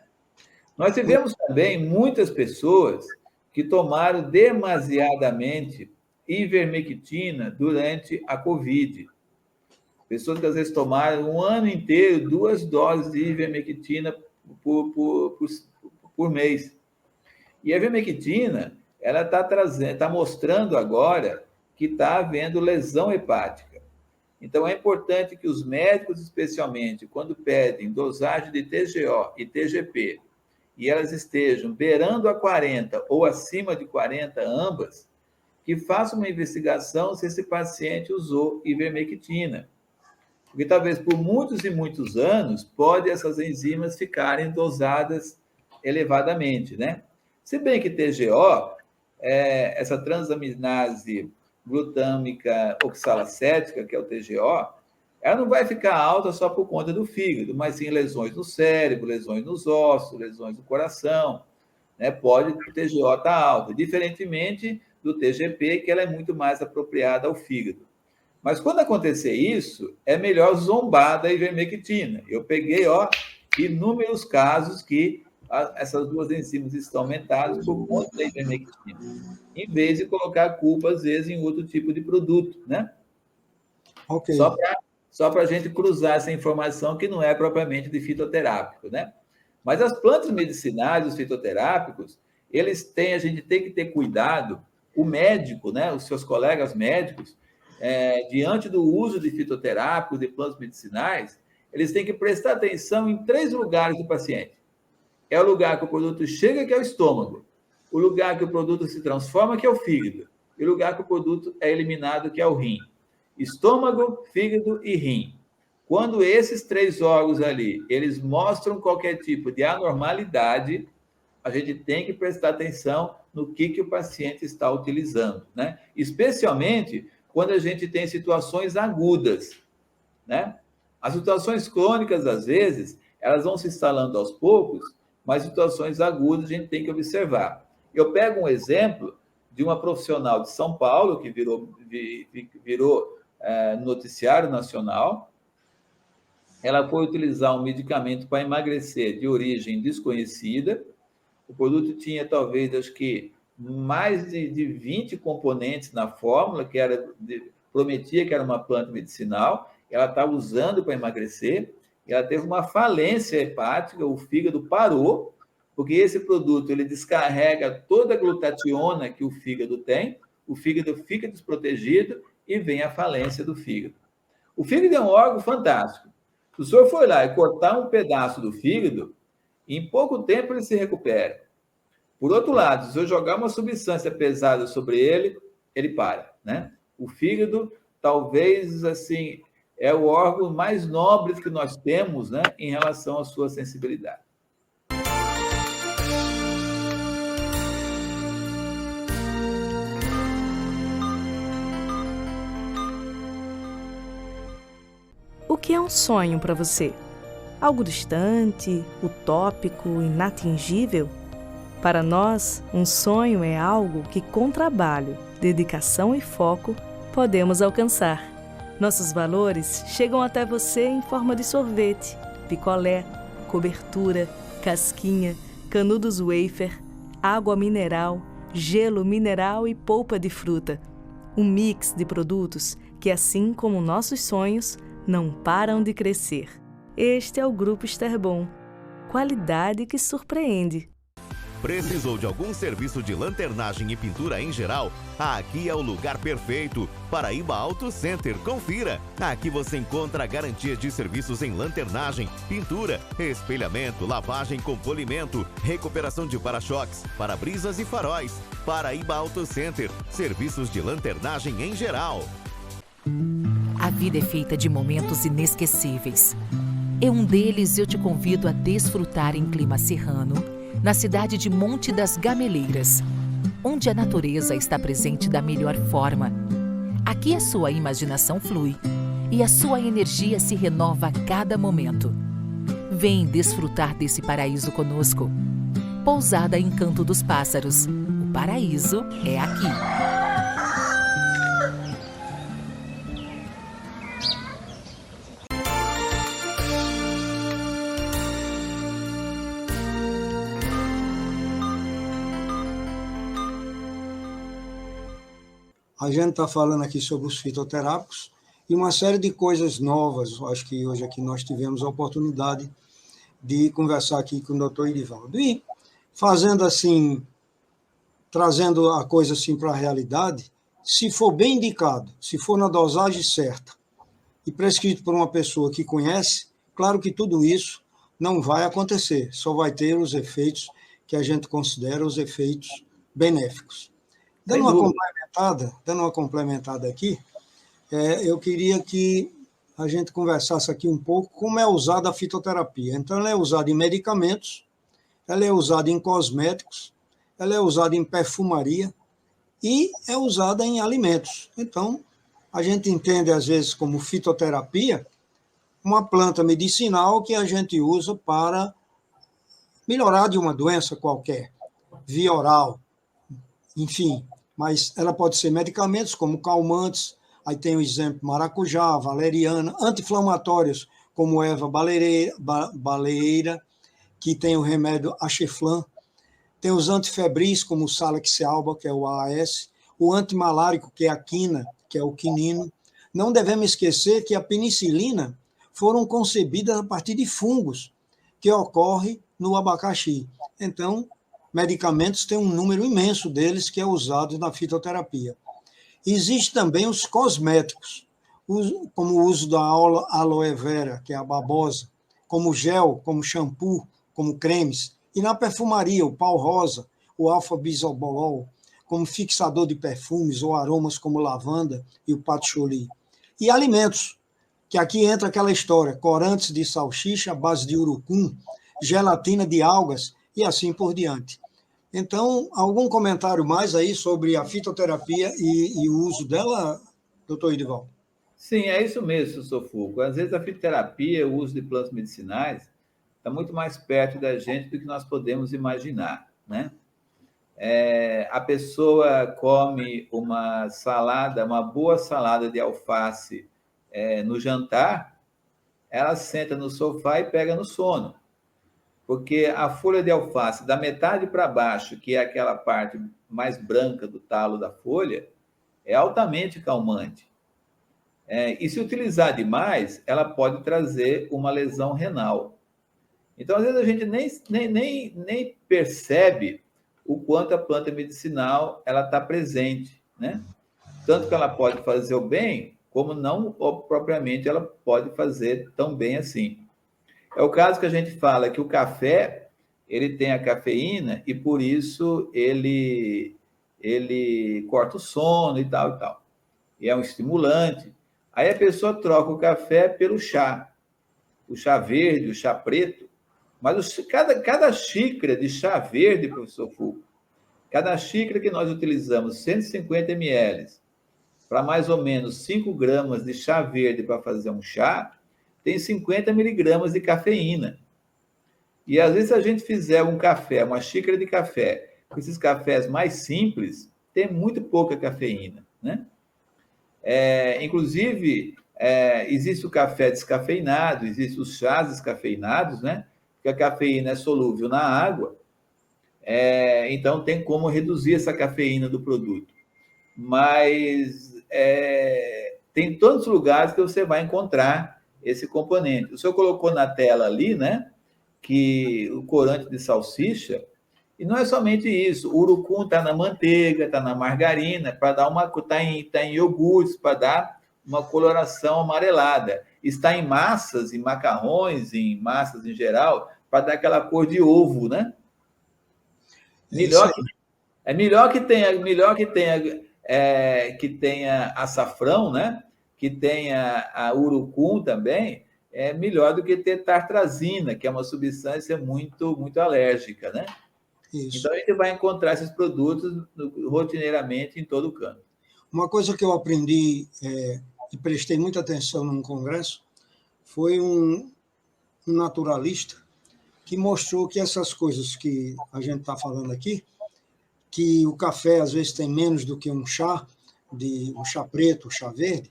Nós tivemos também muitas pessoas que tomaram demasiadamente ivermectina durante a Covid. Pessoas que às vezes tomaram um ano inteiro 2 doses de ivermectina por mês. E a ivermectina, ela está mostrando agora que está havendo lesão hepática. Então, é importante que os médicos, especialmente, quando pedem dosagem de TGO e TGP, e elas estejam beirando a 40 ou acima de 40 ambas, que façam uma investigação se esse paciente usou ivermectina. Porque talvez por muitos e muitos anos, pode essas enzimas ficarem dosadas elevadamente, né? Se bem que TGO, essa transaminase glutâmica oxalacética, que é o TGO, ela não vai ficar alta só por conta do fígado, mas sim lesões no cérebro, lesões nos ossos, lesões no coração, né? Pode o TGO estar alto, diferentemente do TGP, que ela é muito mais apropriada ao fígado. Mas quando acontecer isso, é melhor zombar da ivermectina. Eu peguei, inúmeros casos que essas duas enzimas estão aumentadas por conta da ivermectina, em vez de colocar a culpa, às vezes, em outro tipo de produto, né? Ok. Só para a gente cruzar essa informação que não é propriamente de fitoterápico, né? Mas as plantas medicinais, os fitoterápicos, a gente tem que ter cuidado, o médico, né, os seus colegas médicos, diante do uso de fitoterápicos, de plantas medicinais, eles têm que prestar atenção em 3 lugares do paciente. É o lugar que o produto chega, que é o estômago. O lugar que o produto se transforma, que é o fígado. E o lugar que o produto é eliminado, que é o rim. Estômago, fígado e rim. Quando esses 3 órgãos ali, eles mostram qualquer tipo de anormalidade, a gente tem que prestar atenção no que o paciente está utilizando, né? Especialmente quando a gente tem situações agudas, né? As situações crônicas, às vezes, elas vão se instalando aos poucos, mas situações agudas a gente tem que observar. Eu pego um exemplo de uma profissional de São Paulo, que virou noticiário nacional. Ela foi utilizar um medicamento para emagrecer de origem desconhecida. O produto tinha, talvez, acho que mais de 20 componentes na fórmula, prometia que era uma planta medicinal. Ela estava usando para emagrecer. Ela teve uma falência hepática, o fígado parou, porque esse produto ele descarrega toda a glutationa que o fígado tem, o fígado fica desprotegido e vem a falência do fígado. O fígado é um órgão fantástico. Se o senhor for lá e cortar um pedaço do fígado, em pouco tempo ele se recupera. Por outro lado, se o senhor jogar uma substância pesada sobre ele, ele para, né? O fígado, talvez, assim, é o órgão mais nobre que nós temos, né, em relação à sua sensibilidade. O que é um sonho para você? Algo distante, utópico, inatingível? Para nós, um sonho é algo que, com trabalho, dedicação e foco, podemos alcançar. Nossos valores chegam até você em forma de sorvete, picolé, cobertura, casquinha, canudos wafer, água mineral, gelo mineral e polpa de fruta. Um mix de produtos que, assim como nossos sonhos, não param de crescer. Este é o Grupo Esterbom. Qualidade que surpreende. Precisou de algum serviço de lanternagem e pintura em geral? Aqui é o lugar perfeito. Paraíba Auto Center, confira. Aqui você encontra a garantia de serviços em lanternagem, pintura, espelhamento, lavagem com polimento, recuperação de para-choques, para-brisas e faróis. Paraíba Auto Center, serviços de lanternagem em geral. A vida é feita de momentos inesquecíveis. Em um deles eu te convido a desfrutar em clima serrano, na cidade de Monte das Gameleiras, onde a natureza está presente da melhor forma. Aqui a sua imaginação flui e a sua energia se renova a cada momento. Vem desfrutar desse paraíso conosco. Pousada Encanto dos Pássaros. O paraíso é aqui. A gente está falando aqui sobre os fitoterápicos e uma série de coisas novas. Acho que hoje aqui nós tivemos a oportunidade de conversar aqui com o doutor Irivaldo. E fazendo assim, trazendo a coisa assim para a realidade, se for bem indicado, se for na dosagem certa e prescrito por uma pessoa que conhece, claro que tudo isso não vai acontecer, só vai ter os efeitos que a gente considera os efeitos benéficos. Dando uma complementada aqui, eu queria que a gente conversasse aqui um pouco como é usada a fitoterapia. Então, ela é usada em medicamentos, ela é usada em cosméticos, ela é usada em perfumaria e é usada em alimentos. Então, a gente entende, às vezes, como fitoterapia, uma planta medicinal que a gente usa para melhorar de uma doença qualquer, via oral, enfim. Mas ela pode ser medicamentos como calmantes, aí tem o exemplo maracujá, valeriana, anti-inflamatórios como erva baleeira, que tem o remédio Acheflan, tem os antifebris como o Salix alba, que é o AAS, o antimalárico, que é a quina, que é o quinino. Não devemos esquecer que a penicilina foram concebidas a partir de fungos, que ocorre no abacaxi. Então, medicamentos tem um número imenso deles que é usado na fitoterapia. Existem também os cosméticos. como o uso da aloe vera, que é a babosa, como gel, como shampoo, como cremes, e na perfumaria, o pau rosa, o alfa-bisobolol, como fixador de perfumes ou aromas como lavanda e o patchouli. E alimentos, que aqui entra aquela história, corantes de salsicha, base de urucum, gelatina de algas e assim por diante. Então, algum comentário mais aí sobre a fitoterapia e o uso dela, doutor Edivaldo? Sim, é isso mesmo, professor Fulco. Às vezes a fitoterapia, o uso de plantas medicinais, está muito mais perto da gente do que nós podemos imaginar, né? A pessoa come uma salada, uma boa salada de alface no jantar, ela senta no sofá e pega no sono. Porque a folha de alface, da metade para baixo, que é aquela parte mais branca do talo da folha, é altamente calmante. E se utilizar demais, ela pode trazer uma lesão renal. Então, às vezes, a gente nem percebe o quanto a planta medicinal ela está presente, né? Tanto que ela pode fazer o bem, como não propriamente ela pode fazer tão bem assim. É o caso que a gente fala que o café, ele tem a cafeína e, por isso, ele corta o sono e tal, e tal. E é um estimulante. Aí a pessoa troca o café pelo chá. O chá verde, o chá preto. Mas cada xícara de chá verde, professor Fulco, cada xícara que nós utilizamos 150 ml para mais ou menos 5 gramas de chá verde para fazer um chá, tem 50 miligramas de cafeína. E às vezes, se a gente fizer um café, uma xícara de café, com esses cafés mais simples, tem muito pouca cafeína, né? Inclusive, existe o café descafeinado, existe os chás descafeinados, né? Porque a cafeína é solúvel na água, então tem como reduzir essa cafeína do produto. Mas tem tantos lugares que você vai encontrar esse componente. O senhor colocou na tela ali, né? Que o corante de salsicha, e não é somente isso, o urucum está na manteiga, está na margarina, para dar está em iogurtes, para dar uma coloração amarelada. Está em massas, em macarrões, em massas em geral, para dar aquela cor de ovo, né? Melhor que tenha açafrão, né? Que tenha a urucum também, é melhor do que ter tartrazina, que é uma substância muito, muito alérgica, né? Isso. Então, a gente vai encontrar esses produtos rotineiramente em todo canto. Uma coisa que eu aprendi e prestei muita atenção num congresso foi um naturalista que mostrou que essas coisas que a gente está falando aqui, que o café às vezes tem menos do que um chá preto, um chá verde,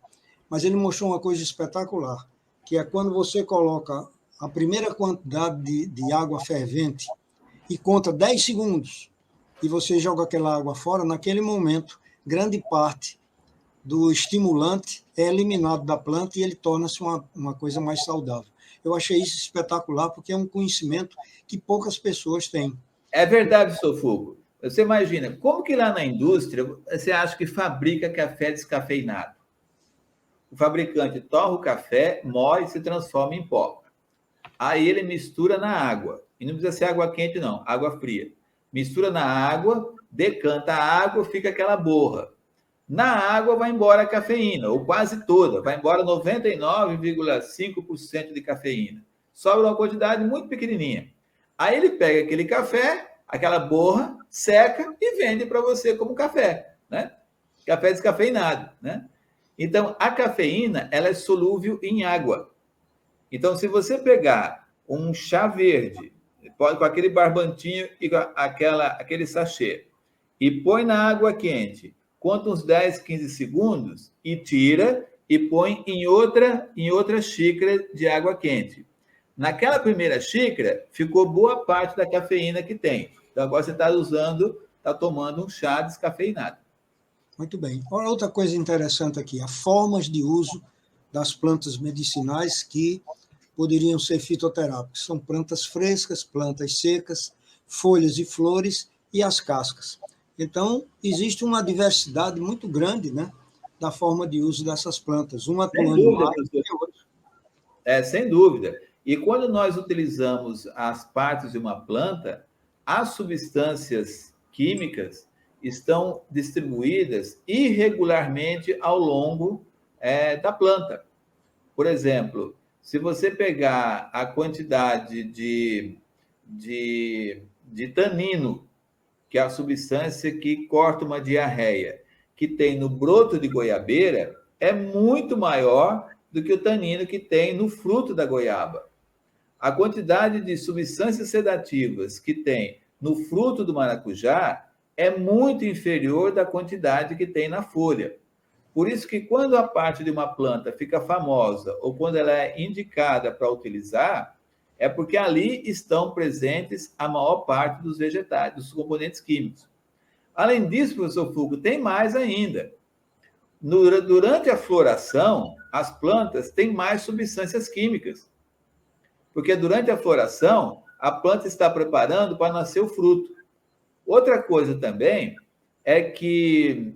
mas ele mostrou uma coisa espetacular, que é quando você coloca a primeira quantidade de água fervente e conta 10 segundos, e você joga aquela água fora, naquele momento, grande parte do estimulante é eliminado da planta e ele torna-se uma coisa mais saudável. Eu achei isso espetacular, porque é um conhecimento que poucas pessoas têm. É verdade, professor Fulco. Você imagina, como que lá na indústria você acha que fabrica café descafeinado? O fabricante torra o café, moe e se transforma em pó. Aí ele mistura na água. E não precisa ser água quente, não, água fria. Mistura na água, decanta a água, fica aquela borra. Na água vai embora a cafeína, ou quase toda. Vai embora 99,5% de cafeína. Sobra uma quantidade muito pequenininha. Aí ele pega aquele café, aquela borra, seca e vende para você como café, né? Café descafeinado, né? Então, a cafeína, ela é solúvel em água. Então, se você pegar um chá verde, com aquele barbantinho e aquele sachê, e põe na água quente, conta uns 10, 15 segundos e tira e põe em outra xícara de água quente. Naquela primeira xícara, ficou boa parte da cafeína que tem. Então, agora você está tomando um chá descafeinado. Muito bem. Outra coisa interessante aqui, as formas de uso das plantas medicinais que poderiam ser fitoterápicas. São plantas frescas, plantas secas, folhas e flores e as cascas. Então, existe uma diversidade muito grande, né, da forma de uso dessas plantas, uma Sem atuando dúvida, mais professor. que a outra. Sem dúvida. E quando nós utilizamos as partes de uma planta, as substâncias químicas estão distribuídas irregularmente ao longo da planta. Por exemplo, se você pegar a quantidade de tanino, que é a substância que corta uma diarreia, que tem no broto de goiabeira, é muito maior do que o tanino que tem no fruto da goiaba. A quantidade de substâncias sedativas que tem no fruto do maracujá é muito inferior da quantidade que tem na folha. Por isso que quando a parte de uma planta fica famosa ou quando ela é indicada para utilizar, é porque ali estão presentes a maior parte dos vegetais, dos componentes químicos. Além disso, professor Fulco, tem mais ainda. Durante a floração, as plantas têm mais substâncias químicas. Porque durante a floração, a planta está preparando para nascer o fruto. Outra coisa também é que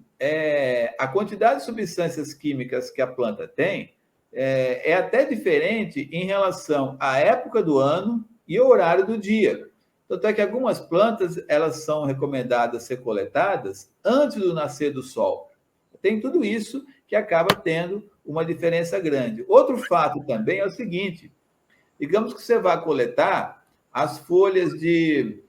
a quantidade de substâncias químicas que a planta tem é até diferente em relação à época do ano e ao horário do dia. Tanto é que algumas plantas elas são recomendadas ser coletadas antes do nascer do sol. Tem tudo isso que acaba tendo uma diferença grande. Outro fato também é o seguinte: digamos que você vai coletar as folhas de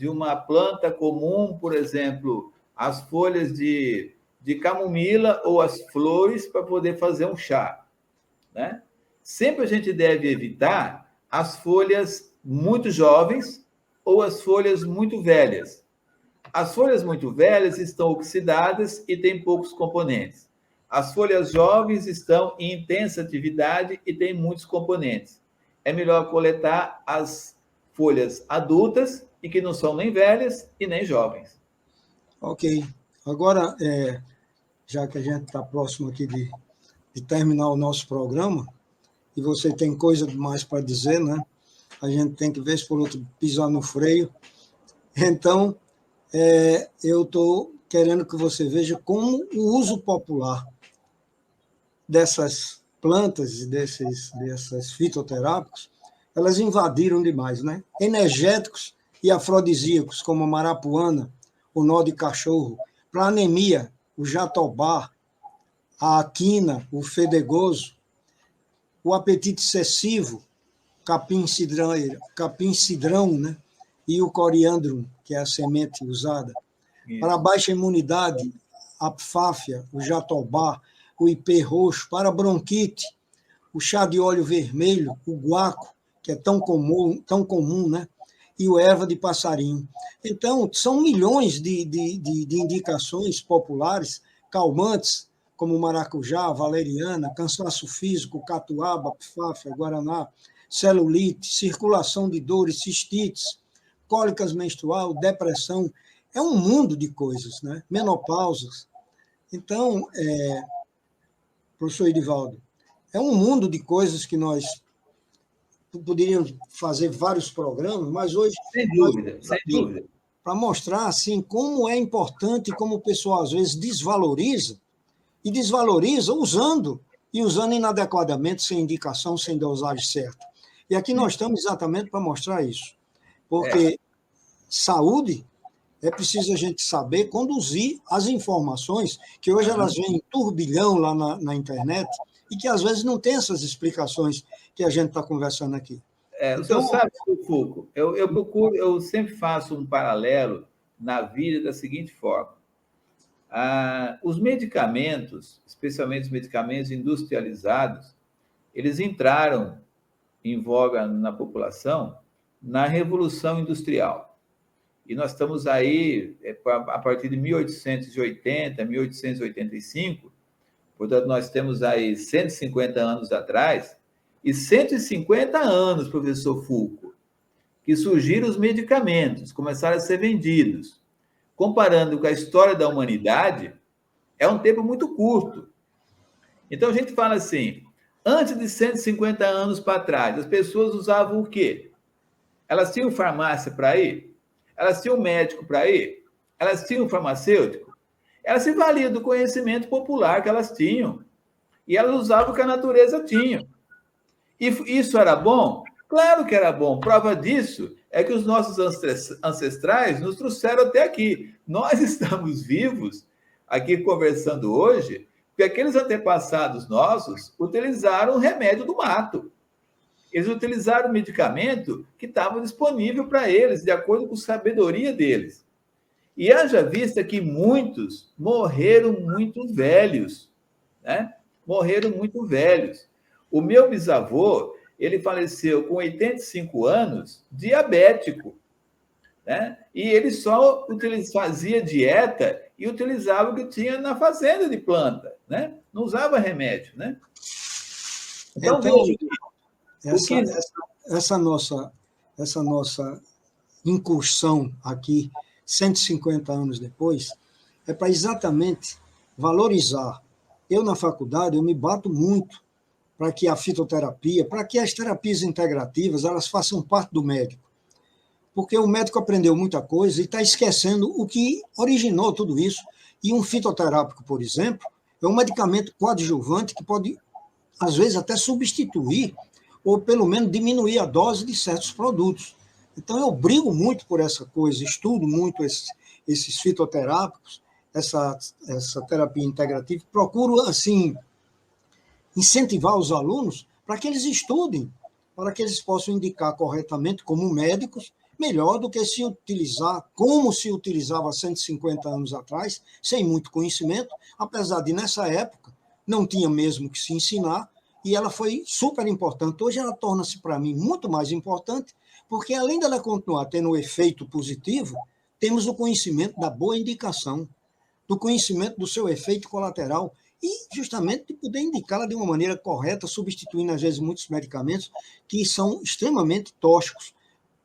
uma planta comum, por exemplo, as folhas de camomila ou as flores para poder fazer um chá, né? Sempre a gente deve evitar as folhas muito jovens ou as folhas muito velhas. As folhas muito velhas estão oxidadas e têm poucos componentes. As folhas jovens estão em intensa atividade e têm muitos componentes. É melhor coletar as folhas adultas e que não são nem velhas e nem jovens. Ok. Agora, já que a gente está próximo aqui de terminar o nosso programa, e você tem coisa demais para dizer, né? A gente tem que, vez por outra, pisar no freio. Então, eu estou querendo que você veja como o uso popular dessas plantas e desses fitoterápicos, elas invadiram demais, né? Energéticos e afrodisíacos, como a marapuana, o nó de cachorro, para anemia, o jatobá, a quina, o fedegoso, o apetite excessivo, capim-cidrão, né? E o coriandrum, que é a semente usada. Isso. Para a baixa imunidade, a pfáfia, o jatobá, o ipê roxo. Para a bronquite, o chá de óleo vermelho, o guaco, que é tão comum, né? E o erva de passarinho. Então, são milhões de indicações populares, calmantes, como maracujá, valeriana, cansaço físico, catuaba, pfáfia, guaraná, celulite, circulação de dores, cistites, cólicas menstrual, depressão. É um mundo de coisas, né? Menopausas. Então, professor Edivaldo, é um mundo de coisas que nós poderíamos fazer vários programas, mas hoje... Sem dúvida, sem dúvida. Para mostrar assim, como é importante, como o pessoal às vezes desvaloriza usando inadequadamente, sem indicação, sem dosagem certa. E aqui nós estamos exatamente para mostrar isso. Porque saúde é preciso a gente saber conduzir as informações, que hoje elas vêm em turbilhão lá na internet, e que às vezes não tem essas explicações que a gente está conversando aqui. O senhor sabe, Fulco, eu sempre faço um paralelo na vida da seguinte forma. Os medicamentos, especialmente os medicamentos industrializados, eles entraram em voga na população na Revolução Industrial. E nós estamos aí, a partir de 1880, 1885, portanto, nós temos aí 150 anos atrás, e 150 anos, professor Fulco, que surgiram os medicamentos, começaram a ser vendidos. Comparando com a história da humanidade, é um tempo muito curto. Então, a gente fala assim, antes de 150 anos para trás, as pessoas usavam o quê? Elas tinham farmácia para ir? Elas tinham médico para ir? Elas tinham farmacêutico? Elas se valiam do conhecimento popular que elas tinham. E elas usavam o que a natureza tinha. E isso era bom? Claro que era bom. Prova disso é que os nossos ancestrais nos trouxeram até aqui. Nós estamos vivos aqui conversando hoje porque aqueles antepassados nossos utilizaram o remédio do mato. Eles utilizaram o medicamento que estava disponível para eles, de acordo com a sabedoria deles. E haja vista que muitos morreram muito velhos, né? Morreram muito velhos. O meu bisavô, ele faleceu com 85 anos, diabético, né? E ele só fazia dieta e utilizava o que tinha na fazenda de planta, né? Não usava remédio, né? Então, essa nossa incursão aqui, 150 anos depois, é para exatamente valorizar. Eu, na faculdade, eu me bato muito para que a fitoterapia, para que as terapias integrativas, elas façam parte do médico. Porque o médico aprendeu muita coisa e está esquecendo o que originou tudo isso. E um fitoterápico, por exemplo, é um medicamento coadjuvante que pode, às vezes, até substituir ou, pelo menos, diminuir a dose de certos produtos. Então, eu brigo muito por essa coisa, estudo muito esses fitoterápicos, essa terapia integrativa, procuro, assim, incentivar os alunos para que eles estudem, para que eles possam indicar corretamente, como médicos, melhor do que se utilizar, como se utilizava 150 anos atrás, sem muito conhecimento, apesar de, nessa época, não tinha mesmo que se ensinar, e ela foi super importante. Hoje ela torna-se, para mim, muito mais importante, porque, além dela continuar tendo um efeito positivo, temos o conhecimento da boa indicação, do conhecimento do seu efeito colateral, e justamente de poder indicá-la de uma maneira correta, substituindo, às vezes, muitos medicamentos que são extremamente tóxicos,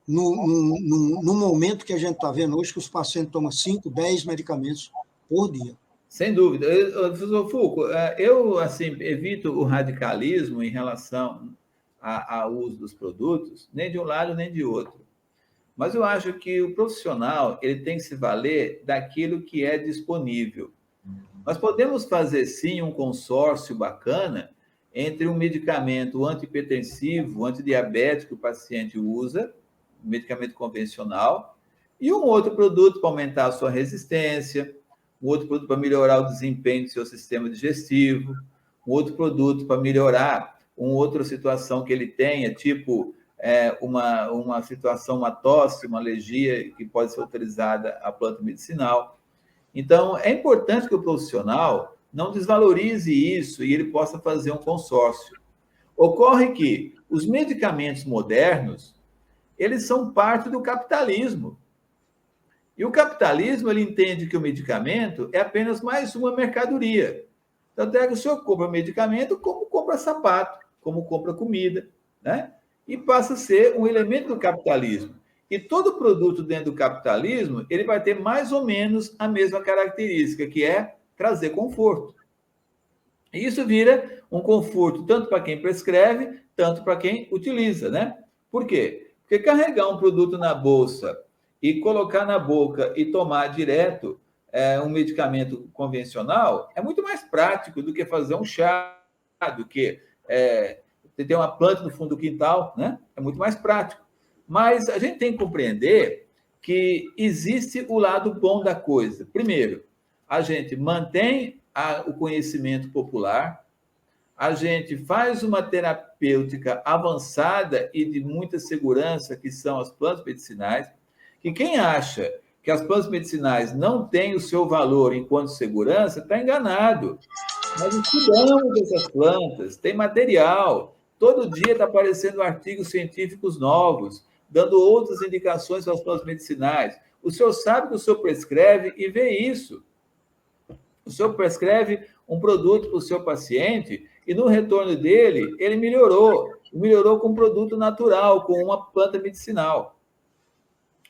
no momento que a gente está vendo hoje, que os pacientes tomam 5, 10 medicamentos por dia. Sem dúvida. Professor Foucault, eu assim, evito o radicalismo em relação ao uso dos produtos, nem de um lado nem de outro. Mas eu acho que o profissional ele tem que se valer daquilo que é disponível. Nós podemos fazer, sim, um consórcio bacana entre um medicamento antihipertensivo, antidiabético que o paciente usa, um medicamento convencional, e um outro produto para aumentar a sua resistência, um outro produto para melhorar o desempenho do seu sistema digestivo, um outro produto para melhorar uma outra situação que ele tenha, tipo uma situação, uma tosse, uma alergia, que pode ser utilizada a planta medicinal. Então, é importante que o profissional não desvalorize isso e ele possa fazer um consórcio. Ocorre que os medicamentos modernos, eles são parte do capitalismo. E o capitalismo, ele entende que o medicamento é apenas mais uma mercadoria. Tanto é que o senhor compra medicamento como compra sapato, como compra comida, né? E passa a ser um elemento do capitalismo. E todo produto dentro do capitalismo, ele vai ter mais ou menos a mesma característica, que é trazer conforto. E isso vira um conforto tanto para quem prescreve, tanto para quem utiliza, né? Por quê? Porque carregar um produto na bolsa e colocar na boca e tomar direto um medicamento convencional é muito mais prático do que fazer um chá, do que ter uma planta no fundo do quintal, né? É muito mais prático. Mas a gente tem que compreender que existe o lado bom da coisa. Primeiro, a gente mantém o conhecimento popular, a gente faz uma terapêutica avançada e de muita segurança, que são as plantas medicinais, que quem acha que as plantas medicinais não têm o seu valor enquanto segurança, está enganado. Nós estudamos essas plantas, tem material, todo dia está aparecendo artigos científicos novos, dando outras indicações para as plantas medicinais. O senhor sabe que o senhor prescreve e vê isso. O senhor prescreve um produto para o seu paciente e no retorno dele, ele melhorou com um produto natural, com uma planta medicinal.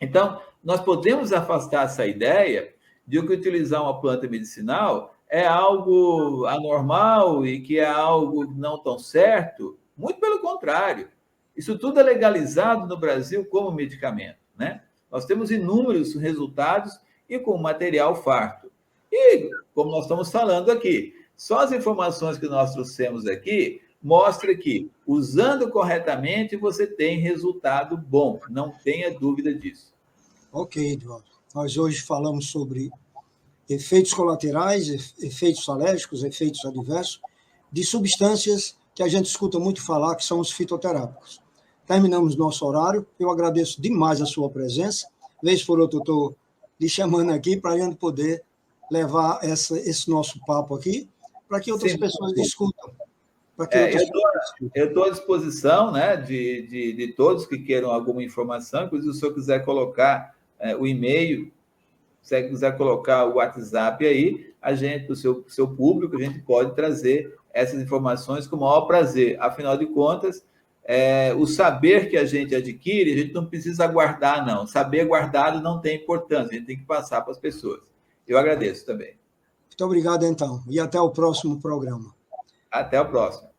Então, nós podemos afastar essa ideia de que utilizar uma planta medicinal é algo anormal e que é algo não tão certo. Muito pelo contrário. Isso tudo é legalizado no Brasil como medicamento, né? Nós temos inúmeros resultados e com material farto. E, como nós estamos falando aqui, só as informações que nós trouxemos aqui mostram que, usando corretamente, você tem resultado bom. Não tenha dúvida disso. Ok, Edivaldo. Nós hoje falamos sobre efeitos colaterais, efeitos alérgicos, efeitos adversos, de substâncias que a gente escuta muito falar, que são os fitoterápicos. Terminamos nosso horário. Eu agradeço demais a sua presença. Vez por outra, eu estou lhe chamando aqui para a gente poder levar esse nosso papo aqui, para que outras pessoas discutam. Eu estou à disposição, né, de todos que queiram alguma informação. Inclusive, se o senhor quiser colocar o e-mail, se você quiser colocar o WhatsApp aí, a gente, o seu público, a gente pode trazer essas informações com o maior prazer. Afinal de contas, o saber que a gente adquire, a gente não precisa guardar, não. Saber guardado não tem importância, a gente tem que passar para as pessoas. Eu agradeço também. Muito obrigado, então, e até o próximo programa. Até o próximo.